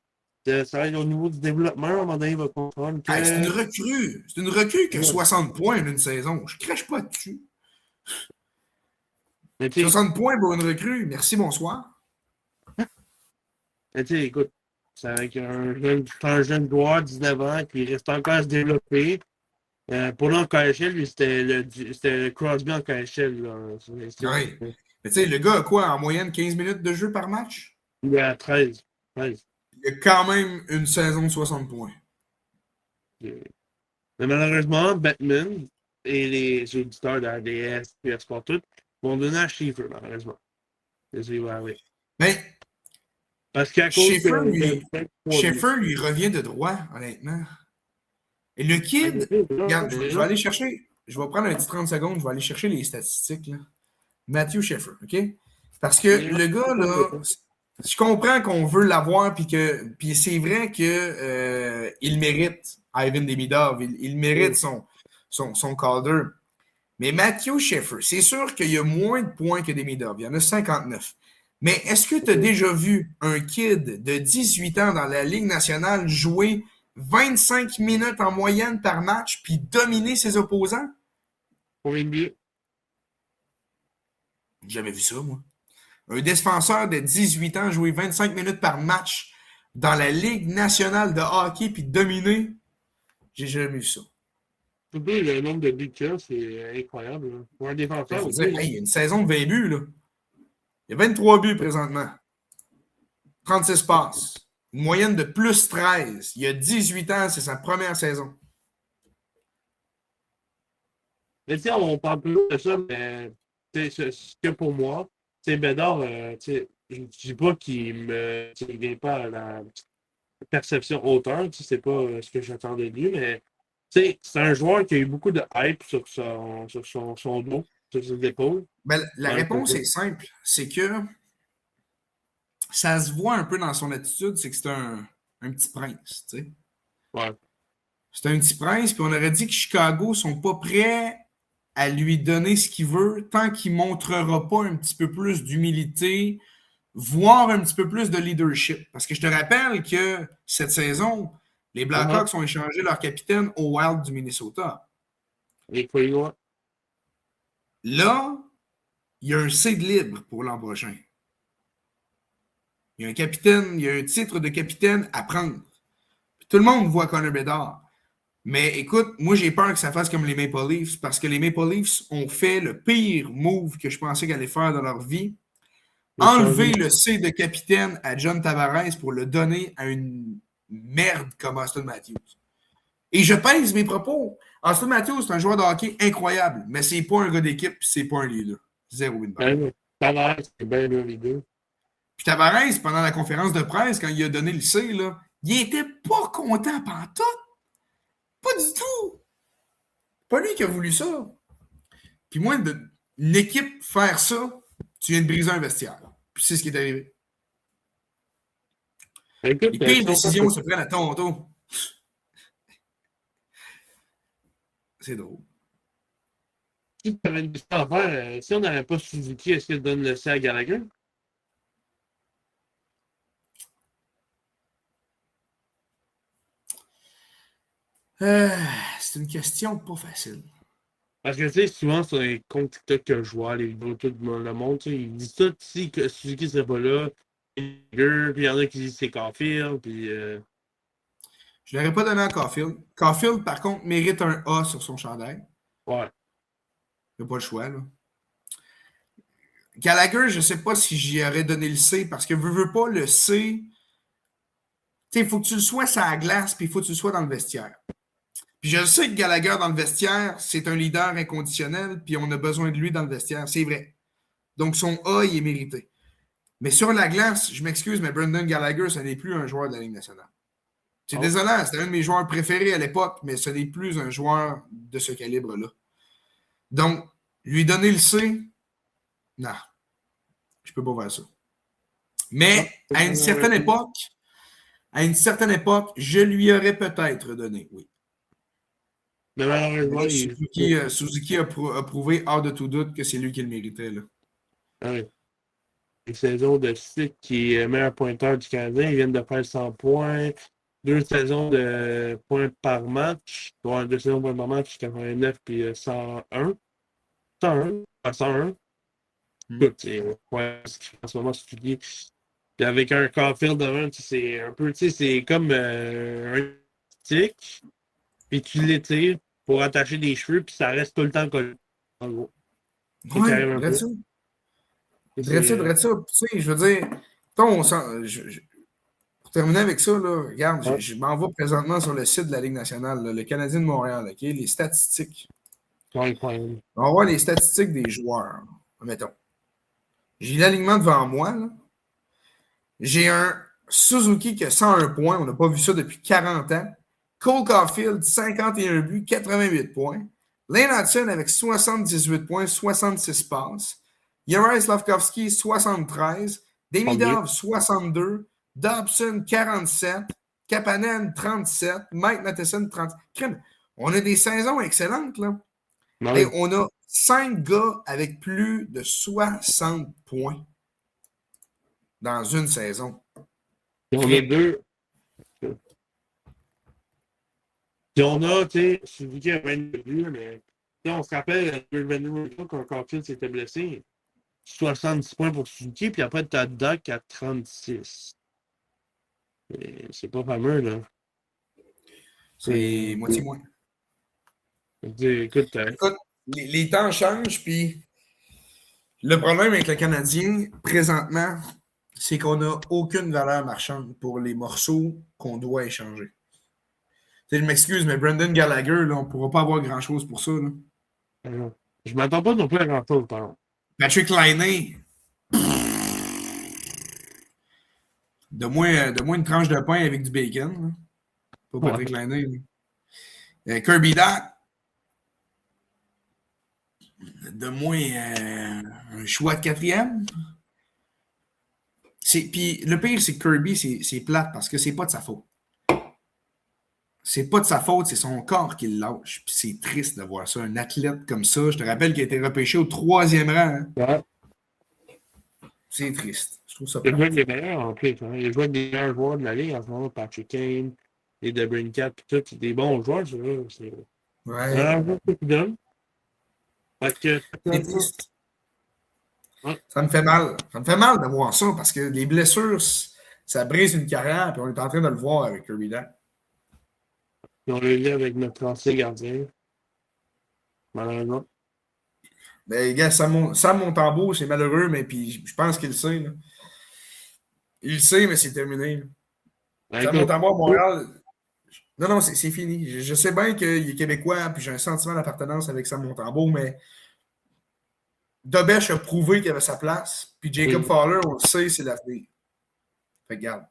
ça va être au niveau du développement, à un moment donné, il va comprendre Hey, c'est une que. recrue. C'est une recrue qui a Ouais. 60 points en une saison. Je crèche pas dessus. Mais tu sais, 60 points pour une recrue. Merci, bonsoir. écoute, c'est avec un jeune joueur, 19 ans, qui reste encore à se développer. Pour lui, en KHL, lui, c'était le Crosby en KHL, là. Oui. Mais tu sais, le gars a quoi, en moyenne 15 minutes de jeu par match? Il est à 13. 13. Il a quand même une saison de 60 points. Mais malheureusement, Batman et les auditeurs de RDS, PS Sport, tout, vont donner à chiffre, malheureusement. Désolé, ouais, oui. Mais Parce qu'à cause Schaefer, de lui, 23 buts. Schaefer, lui revient de droit, honnêtement. Et le Ah, kid, regarde, je vais déjà, aller chercher, je vais prendre un petit 30 secondes, je vais aller chercher les statistiques, là. Matthew Schaefer, OK? Parce que déjà, le gars, là, je comprends qu'on veut l'avoir, puis c'est vrai que il mérite Ivan Demidov, il mérite son Calder. Mais Matthew Schaefer, c'est sûr qu'il y a moins de points que Demidov. Il y en a 59. Mais est-ce que tu as déjà vu un kid de 18 ans dans la Ligue nationale jouer 25 minutes en moyenne par match puis dominer ses opposants? pour une but. J'ai jamais vu ça, moi. Un défenseur de 18 ans jouer 25 minutes par match dans la Ligue nationale de hockey puis dominer, j'ai jamais vu ça. Surtout le nombre de buts qu'il y a, c'est incroyable. Là. Pour un Il défenseur faut dire, aussi. hey, il y a une saison de 20 buts, là. Il y a 23 buts présentement. 36 passes. Une moyenne de plus 13. Il y a 18 ans, c'est sa première saison. Mais tu sais, on parle plus de ça, mais ce que pour moi, c'est Bédard, je ne dis pas qu'il vient pas à la perception hauteur, c'est pas ce que j'attendais de lui, mais c'est un joueur qui a eu beaucoup de hype sur son dos, sur ses épaules. Ben, la Ouais, réponse est simple. C'est que ça se voit un peu dans son attitude, c'est que c'est un petit prince. Tu sais. ouais. C'est un petit prince, puis on aurait dit que Chicago sont pas prêts à lui donner ce qu'il veut tant qu'il ne montrera pas un petit peu plus d'humilité, voire un petit peu plus de leadership. Parce que je te rappelle que cette saison, les Uh-huh. Blackhawks ont échangé leur capitaine au Wild du Minnesota. Il faut y voir. Là, il y a un C de libre pour l'an prochain. Il y a un capitaine, il y a un titre de capitaine à prendre. Puis tout le monde voit Connor Bedard. Mais écoute, moi j'ai peur que ça fasse comme les Maple Leafs parce que les Maple Leafs ont fait le pire move que je pensais qu'ils allaient faire dans leur vie. Enlever le C de capitaine à John Tavares pour le donner à une merde comme Auston Matthews. Et je pèse mes propos. Auston Matthews, c'est un joueur de hockey incroyable, mais c'est pas un gars d'équipe, c'est pas un leader. Zéro win-back. Tavares, c'est bien là, les deux. Puis Tavares, pendant la conférence de presse, quand il a donné le C, là, il était pas content pantoute. Pas du tout. Pas lui qui a voulu ça. Puis moi, une équipe faire ça, tu viens de briser un vestiaire. Puis c'est ce qui est arrivé. Écoute, Les pires si on décisions se prennent à Toronto. C'est drôle. si tu avais une décision à faire, si on n'avait pas Suzuki, est-ce qu'il donne le C à Gallagher? Euh, c'est une question pas facile. Parce que tu sais, souvent sur les comptes TikTok que je vois, les vidéos, tout le monde, tu sais, ils disent tout si que Suzuki serait pas là, Gallagher, puis il y en a qui disent que c'est Caulfield, puis Je ne l'aurais pas donné à Caulfield. Caulfield, par contre, mérite un A sur son chandail. ouais. Il n'y a pas le choix, là. Gallagher, je ne sais pas si j'y aurais donné le C parce que veux pas le C. Tu sais, il faut que tu le sois sur la glace, puis il faut que tu le sois dans le vestiaire. Puis je sais que Gallagher dans le vestiaire, c'est un leader inconditionnel, puis on a besoin de lui dans le vestiaire. C'est vrai. Donc son A, il est mérité. Mais sur la glace, je m'excuse, mais Brendan Gallagher, ce n'est plus un joueur de la Ligue nationale. C'est Oh. désolant, c'était un de mes joueurs préférés à l'époque, mais ce n'est plus un joueur de ce calibre-là. Donc, lui donner le C, non, je peux pas faire ça. Mais à une certaine époque, je lui aurais peut-être donné, oui. Mais malheureusement, Là, Suzuki a prouvé hors de tout doute que c'est lui qui le méritait. Là. ouais. Une saison de Stick qui est meilleur pointeur du Canadien, ils viennent de faire 100 points. 2 saisons de points par match. Ouais, 2 saisons de points par match, 89 puis 101. 101. 101. Écoute, c'est ouais, en ce moment, si tu dis. Puis avec un Caulfield devant, c'est un peu, c'est comme un stick, puis tu l'étires pour attacher des cheveux, puis ça reste tout le temps collé. En gros. C'est Oui, qui arrive un dirais peu. ça. C'est, Dirais ça. Tu sais, je veux dire, pour terminer avec ça, là, regarde, ouais, je m'en vais présentement sur le site de la Ligue nationale, là, le Canadien de Montréal, OK? Les statistiques. c'est incroyable. On va voir les statistiques des joueurs. Mettons. J'ai l'alignement devant moi. Là. J'ai un Suzuki qui a 101 points. On n'a pas vu ça depuis 40 ans. Cole Caulfield, 51 buts, 88 points. Lane Hudson avec 78 points, 66 passes. Juraj Slavkovski, 73. Demidov, 62. Dobson, 47. Kapanen, 37. Mike Matheson, 30. Crème. On a des saisons excellentes, là. Ouais. Et on a 5 gars avec plus de 60 points dans une saison. Puis on a deux. Puis on a, tu sais, Suzuki a 22 buts, mais on se rappelle, 2022, quand Caulfield s'était blessé, 70 points pour Suzuki, puis après, tu as Doc à 36. C'est pas fameux, là. C'est moitié moins. Écoute, Écoute, les temps changent, puis le problème avec le Canadien, présentement, c'est qu'on n'a aucune valeur marchande pour les morceaux qu'on doit échanger. Je m'excuse, mais Brendan Gallagher, là, on ne pourra pas avoir grand-chose pour ça. Là. je m'attends pas non plus à grand-chose, par exemple. Patrick Laine, de moins une tranche de pain avec du bacon. Là. Pas Patrick Laine. Kirby Dach, de moins un choix de quatrième. Puis le pire, c'est que Kirby, c'est plate parce que c'est pas de sa faute. C'est pas de sa faute, c'est son corps qui le lâche. Puis c'est triste de voir ça. Un athlète comme ça, je te rappelle qu'il a été repêché au 3e rang. Hein. Ouais. C'est triste. Je trouve ça Il a joué avec les meilleurs en plus. Hein. Il a joué avec des meilleurs joueurs de la Ligue en ce moment, Patrick Kane, les DeBrincat, puis tout. C'est des bons joueurs, ça. C'est un joueur qui donne. C'est triste. Ouais. Ça me fait mal. Ça me fait mal de voir ça parce que les blessures, ça brise une carrière, puis on est en train de le voir avec Kirby Dach. Puis on le lit avec notre ancien gardien. Malheureusement. Ben, gars, Sam Montembeault, c'est malheureux, mais puis je pense qu'il le sait. Là. Il le sait, mais c'est terminé. Sam Montembeault à Montréal. Non, c'est fini. Je sais bien qu'il est québécois, puis j'ai un sentiment d'appartenance avec Sam Montembeault, mais Dobèche a prouvé qu'il avait sa place, puis Jacob Fowler, on le sait, c'est l'avenir. Fait que regarde.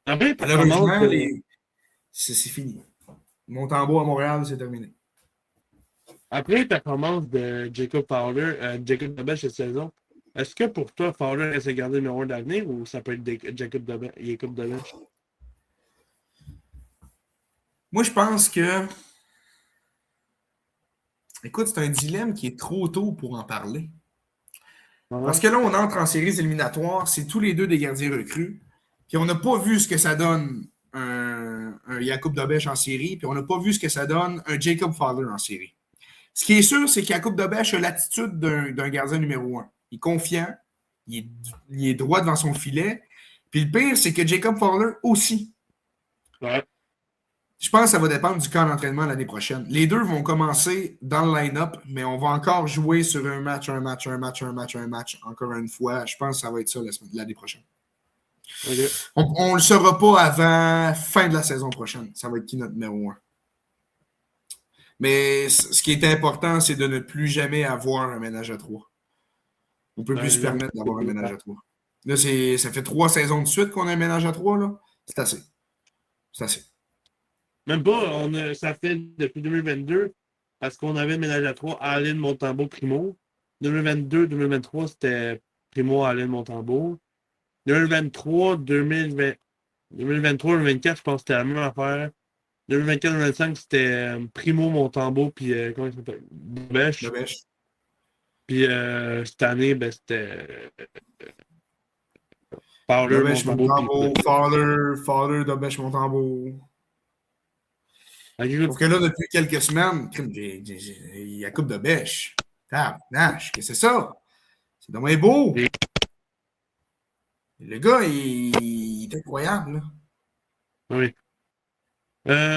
Malheureusement, c'est fini. Montembeault à Montréal, c'est terminé. Après la performance de Jacob Fowler, Jacob Dobèche cette saison, est-ce que pour toi, Fowler reste le gardien numéro 1 d'avenir ou ça peut être Jacob Dobèche? Moi, je pense que. Écoute, c'est un dilemme qui est trop tôt pour en parler. Parce que là, on entre en séries éliminatoires, c'est tous les deux des gardiens recrues. Puis on n'a pas vu ce que ça donne un Jakub Dobèche en série, puis on n'a pas vu ce que ça donne un Jacob Fowler en série. Ce qui est sûr, c'est que Jakub Dobèche a l'attitude d'un gardien numéro 1. Il est confiant, il est droit devant son filet. Puis le pire, c'est que Jacob Fowler aussi. Ouais. Je pense que ça va dépendre du camp d'entraînement l'année prochaine. Les deux vont commencer dans le line-up, mais on va encore jouer sur un match, encore une fois. Je pense que ça va être ça l'année prochaine. Okay. On ne le saura pas avant fin de la saison prochaine. Ça va être qui notre numéro 1. Mais ce qui est important, c'est de ne plus jamais avoir un ménage à 3. On ne peut plus se permettre d'avoir un ménage à 3. Là, ça fait 3 saisons de suite qu'on a un ménage à 3. Là. C'est assez. C'est assez. Même pas, ça fait depuis 2022, parce qu'on avait ménage à 3, Allen, Montembeault, Primo. 2022-2023, c'était Primo, Allen, Montembeault. 2023-2024, je pense que c'était la même affaire. 2024-2025, c'était Primo, Montembeault, puis comment il s'appelle? Dobèche. Puis cette année, ben, c'était Fowler, Montembeault. Fowler, Dobèche, Montembeault. Sauf que là, depuis quelques semaines, il y a coupe de bêche. Qu'est-ce que c'est ça? C'est dommage beau. Le gars, il est incroyable. Là. Oui.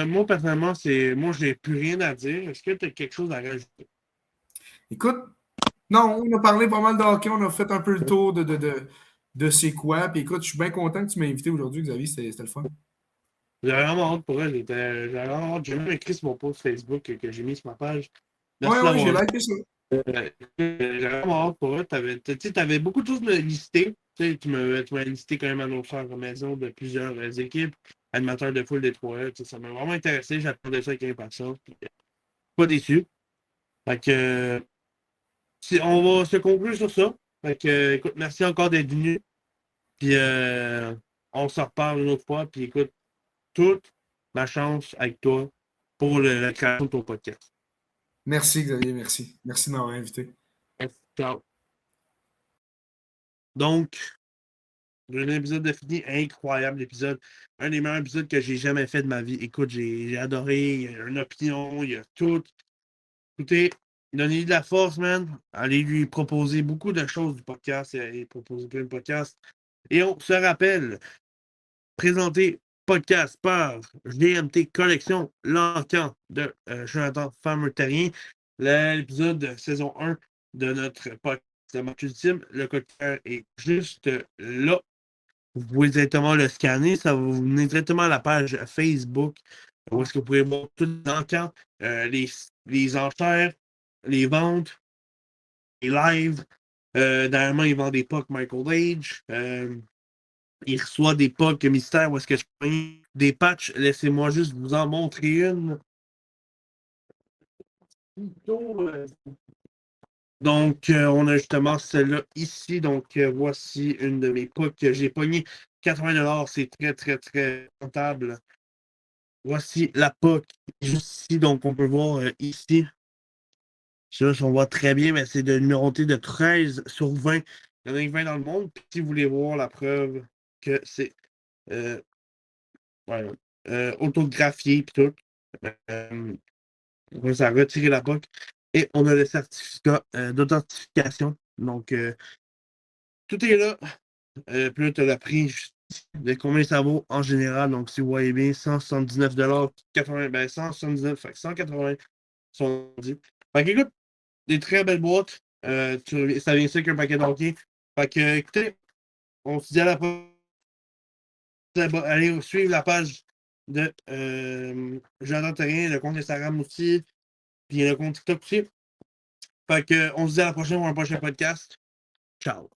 Moi, personnellement, moi, je n'ai plus rien à dire. Est-ce que tu as quelque chose à rajouter? Écoute, non, on a parlé pas mal de hockey. On a fait un peu le tour de c'est quoi. Puis écoute, je suis bien content que tu m'as invité aujourd'hui, Xavier. C'était le fun. J'avais vraiment hâte pour elle. J'avais vraiment hâte. J'ai même écrit sur mon post Facebook que j'ai mis sur ma page. Oui, j'ai liké ça. J'avais vraiment hâte pour elle. Tu avais beaucoup de choses à lister. Tu sais, tu m'as listé quand même annonceur en maison de plusieurs équipes, animateur de foule des 3 ça m'a vraiment intéressé. J'attendais ça avec impatience. Puis, pas déçu. Fait que, on va se conclure sur ça. Fait que, écoute, merci encore d'être venu. Puis, on se reparle une autre fois. Puis, écoute, toute ma chance avec toi pour la création de ton podcast. Merci, Xavier, merci. Merci de m'avoir invité. Ciao. Donc, un épisode de fini, incroyable épisode. Un des meilleurs épisodes que j'ai jamais fait de ma vie. Écoute, j'ai adoré. Il y a une opinion, il y a tout. Écoutez, donnez-lui de la force, man. Allez lui proposer beaucoup de choses du podcast. Et proposer plein de podcasts. Et on se rappelle, présenté podcast par GMT Collection, l'encan de Jonathan Farmer-Terrien. L'épisode de saison 1 de notre podcast de match ultime. Le cocktail est juste là. Vous pouvez directement le scanner. Ça va vous mener directement à la page Facebook où est-ce que vous pouvez voir tout l'encan, les enchères, les ventes, les lives. Dernièrement, ils vendent des pucks Michael Age. Il reçoit des pucks mystères où est-ce que je prends des patchs. Laissez-moi juste vous en montrer une. Donc, on a justement celle-là ici. Donc, voici une de mes pucks que j'ai pogné 80$. C'est très, très, très rentable. Voici la puck juste ici. Donc, on peut voir ici. Je sais pas si on voit très bien, mais c'est de numéroté de 13/20. Il y en a 20 dans le monde. Puis, si vous voulez voir la preuve que c'est euh, ouais, autographié et tout, on va retirer la POC. Et on a le certificat d'authentification. Donc, tout est là. Puis là, tu as le prix de combien ça vaut en général. Donc, si vous voyez bien, 179$, 80, 179, fait que 180 sont dit. Fait que, écoute, des très belles boîtes. Ça vient ça qu'un paquet d'hockey. Fait que, écoutez, on se dit à la prochaine. Allez suivre la page de Jonathan Terrien, le compte Instagram aussi, puis le compte TikTok aussi. Fait que, on se dit à la prochaine pour un prochain podcast. Ciao.